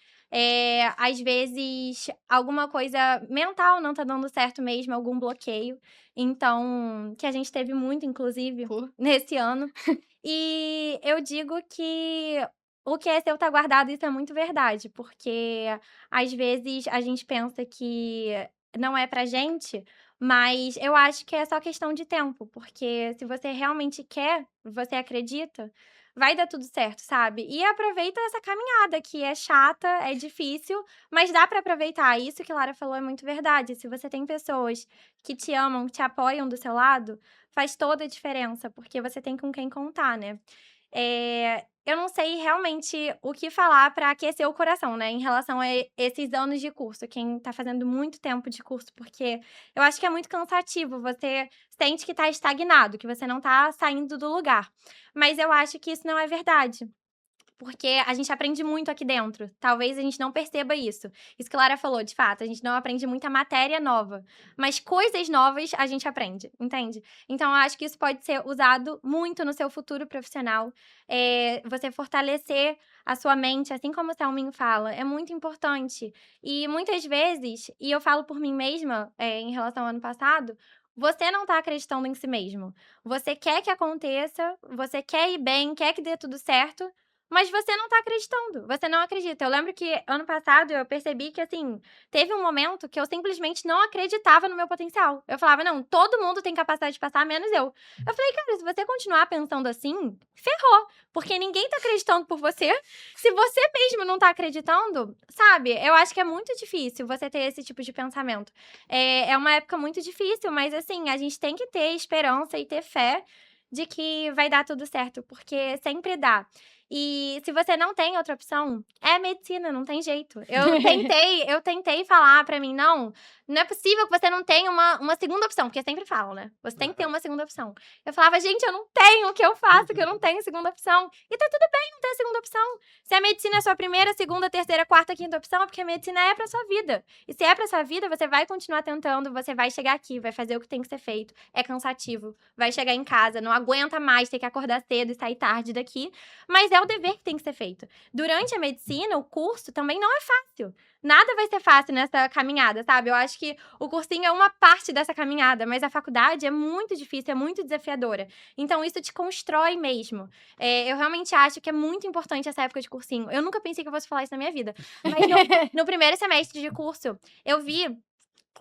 às vezes alguma coisa mental não tá dando certo mesmo, algum bloqueio. Então, que a gente teve muito, inclusive, Pô. nesse ano. E eu digo que o que é seu tá guardado, isso é muito verdade, porque às vezes a gente pensa que não é pra gente, mas eu acho que é só questão de tempo, porque se você realmente quer, você acredita, vai dar tudo certo, sabe? E aproveita essa caminhada que é chata, é difícil, mas dá pra aproveitar. Isso que a Lara falou é muito verdade. Se você tem pessoas que te amam, que te apoiam do seu lado, faz toda a diferença, porque você tem com quem contar, né? Eu não sei realmente o que falar para aquecer o coração, né, em relação a esses anos de curso, quem tá fazendo muito tempo de curso, porque eu acho que é muito cansativo, você sente que tá estagnado, que você não tá saindo do lugar. Mas eu acho que isso não é verdade. porque a gente aprende muito aqui dentro. Talvez a gente não perceba isso. Isso que a Lara falou, de fato, a gente não aprende muita matéria nova, mas coisas novas a gente aprende, entende? Então, eu acho que isso pode ser usado muito no seu futuro profissional. Você fortalecer a sua mente, assim como o Selminho fala, é muito importante. E muitas vezes, e eu falo por mim mesma, em relação ao ano passado, você não tá acreditando em si mesmo. Você quer que aconteça, você quer ir bem, quer que dê tudo certo, mas você não tá acreditando, você não acredita. Eu lembro que ano passado eu percebi que, assim, teve um momento que eu simplesmente não acreditava no meu potencial. Eu falava, não, todo mundo tem capacidade de passar, menos eu. Eu falei, cara, se você continuar pensando assim, ferrou, porque ninguém tá acreditando por você. Se você mesmo não tá acreditando, sabe? Eu acho que é muito difícil você ter esse tipo de pensamento. É uma época muito difícil, mas assim, a gente tem que ter esperança e ter fé de que vai dar tudo certo, porque sempre dá. E se você não tem outra opção, é medicina, não tem jeito. Eu tentei falar pra mim, não é possível que você não tenha uma segunda opção, porque sempre falam, né? Você tem que ter uma segunda opção. Eu falava, gente, eu não tenho, o que eu faço que eu não tenho segunda opção? E tá tudo bem não ter segunda opção. Se a medicina é a sua primeira, segunda, terceira, quarta, quinta opção, é porque a medicina é pra sua vida. E se é pra sua vida, você vai continuar tentando, você vai chegar aqui, vai fazer o que tem que ser feito. É cansativo, vai chegar em casa, não aguenta mais ter que acordar cedo e sair tarde daqui, mas é o dever que tem que ser feito. Durante a medicina, o curso também não é fácil. Nada vai ser fácil nessa caminhada, sabe? Eu acho que o cursinho é uma parte dessa caminhada, mas a faculdade é muito difícil, é muito desafiadora. Então, isso te constrói mesmo. Eu realmente acho que é muito importante essa época de cursinho. Eu nunca pensei que eu fosse falar isso na minha vida. Mas no primeiro semestre de curso, eu vi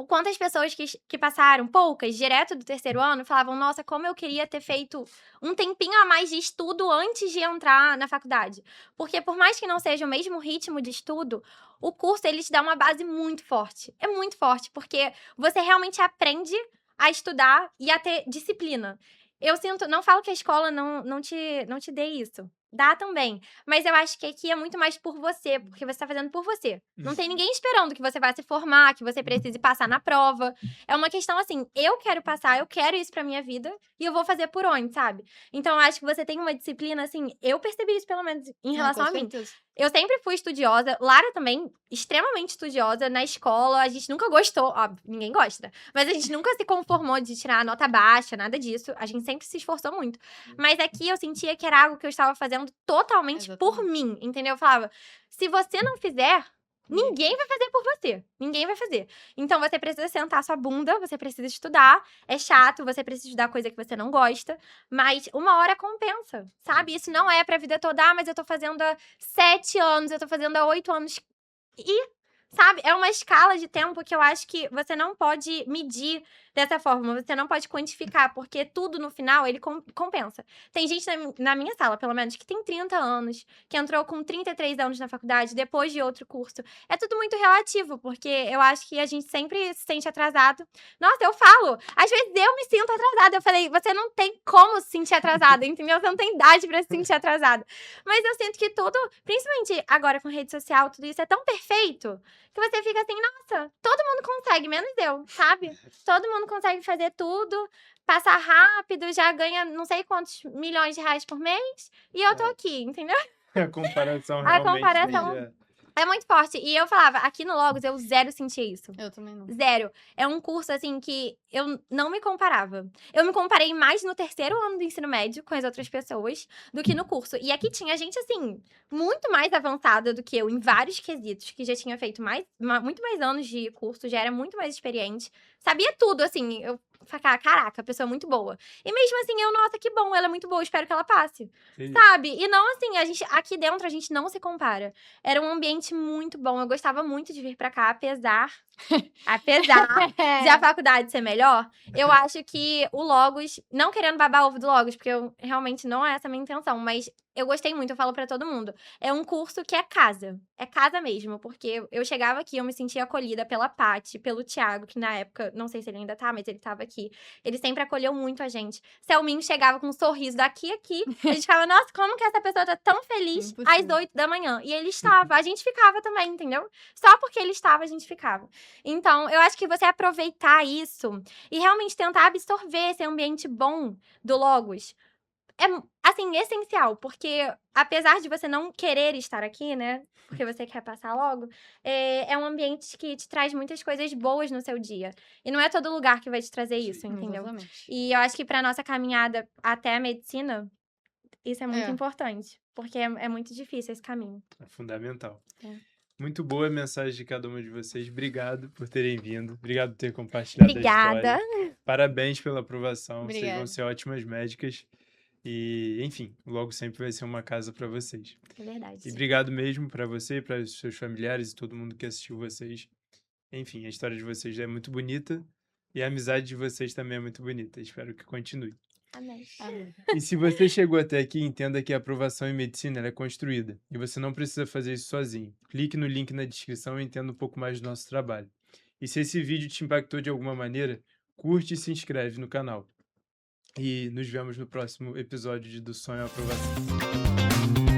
quantas pessoas que passaram, poucas, direto do terceiro ano, falavam, nossa, como eu queria ter feito um tempinho a mais de estudo antes de entrar na faculdade. Porque por mais que não seja o mesmo ritmo de estudo, o curso, ele te dá uma base muito forte. É muito forte, porque você realmente aprende a estudar e a ter disciplina. Eu sinto, não falo que a escola não te dê isso. Dá também. Mas eu acho que aqui é muito mais por você, porque você tá fazendo por você. Não tem ninguém esperando que você vá se formar, que você precise passar na prova. É uma questão assim, eu quero passar, eu quero isso pra minha vida, e eu vou fazer por onde, sabe? Então eu acho que você tem uma disciplina, assim, eu percebi isso pelo menos em relação a mim. certeza. Eu sempre fui estudiosa, Lara também, extremamente estudiosa na escola, a gente nunca gostou, óbvio, ninguém gosta, mas a gente nunca se conformou de tirar nota baixa, nada disso, a gente sempre se esforçou muito. Mas aqui eu sentia que era algo que eu estava fazendo totalmente por Exatamente. mim, entendeu? Eu falava, se você não fizer, ninguém vai fazer por você, ninguém vai fazer. Então você precisa sentar sua bunda, você precisa estudar, é chato, você precisa estudar coisa que você não gosta, mas uma hora compensa, sabe? Isso não é pra vida toda, mas eu tô fazendo há 7 anos, eu tô fazendo há 8 anos. E, sabe, é uma escala de tempo que eu acho que você não pode medir dessa forma, você não pode quantificar, porque tudo no final, ele compensa. Tem gente na minha sala, pelo menos, que tem 30 anos, que entrou com 33 anos na faculdade, depois de outro curso. É tudo muito relativo, porque eu acho que a gente sempre se sente atrasado. Nossa, eu falo, às vezes eu me sinto atrasada. Eu falei, você não tem como se sentir atrasada, entendeu? Você não tem idade pra se sentir atrasada. Mas eu sinto que tudo, principalmente agora com rede social, tudo isso é tão perfeito, que você fica assim, nossa, todo mundo consegue, menos eu, sabe? Todo mundo consegue fazer tudo, passar rápido, já ganha não sei quantos milhões de reais por mês, e eu tô aqui, entendeu? A comparação A realmente comparação deixa- é muito forte. E eu falava, aqui no Logos eu zero sentia isso. Eu também não. Zero. É um curso, assim, que eu não me comparava. Eu me comparei mais no terceiro ano do ensino médio com as outras pessoas do que no curso. E aqui tinha gente, assim, muito mais avançada do que eu em vários quesitos, que já tinha feito muito mais anos de curso, já era muito mais experiente. Sabia tudo, assim. Eu ficava, caraca, a pessoa é muito boa. E mesmo assim, nossa, que bom, ela é muito boa, espero que ela passe. Sim. Sabe? E não assim, aqui dentro a gente não se compara. Era um ambiente muito bom. Eu gostava muito de vir pra cá, apesar de a faculdade ser melhor, eu acho que o Logos, não querendo babar ovo do Logos, porque realmente não é essa a minha intenção, mas eu gostei muito, eu falo pra todo mundo. É um curso que é casa mesmo, porque eu chegava aqui, eu me sentia acolhida pela Paty, pelo Thiago, que na época, não sei se ele ainda tá, mas ele tava aqui. Ele sempre acolheu muito a gente. Selminho chegava com um sorriso daqui a aqui, a gente ficava, nossa, como que essa pessoa tá tão feliz às 8 da manhã? E ele estava, a gente ficava também, entendeu? Só porque ele estava, a gente ficava. Então, eu acho que você aproveitar isso e realmente tentar absorver esse ambiente bom do Logos, assim, essencial, porque apesar de você não querer estar aqui, né, porque você quer passar logo, é um ambiente que te traz muitas coisas boas no seu dia. E não é todo lugar que vai te trazer isso, entendeu? Exatamente. E eu acho que pra nossa caminhada até a medicina, isso é muito É. importante, porque é muito difícil esse caminho. É fundamental. É. Muito boa a mensagem de cada uma de vocês. Obrigado por terem vindo. Obrigado por ter compartilhado a Obrigada. história. Parabéns pela aprovação. Vocês vão Obrigada. ser ótimas médicas. E, enfim, logo sempre vai ser uma casa para vocês. É verdade. E obrigado mesmo para você, para os seus familiares e todo mundo que assistiu vocês. Enfim, a história de vocês é muito bonita e a amizade de vocês também é muito bonita. Espero que continue. Amém. Amém. E se você chegou até aqui, entenda que a aprovação em medicina ela é construída e você não precisa fazer isso sozinho. Clique no link na descrição e entenda um pouco mais do nosso trabalho. E se esse vídeo te impactou de alguma maneira, curte e se inscreve no canal. E nos vemos no próximo episódio de Do Sonho à Aprovação.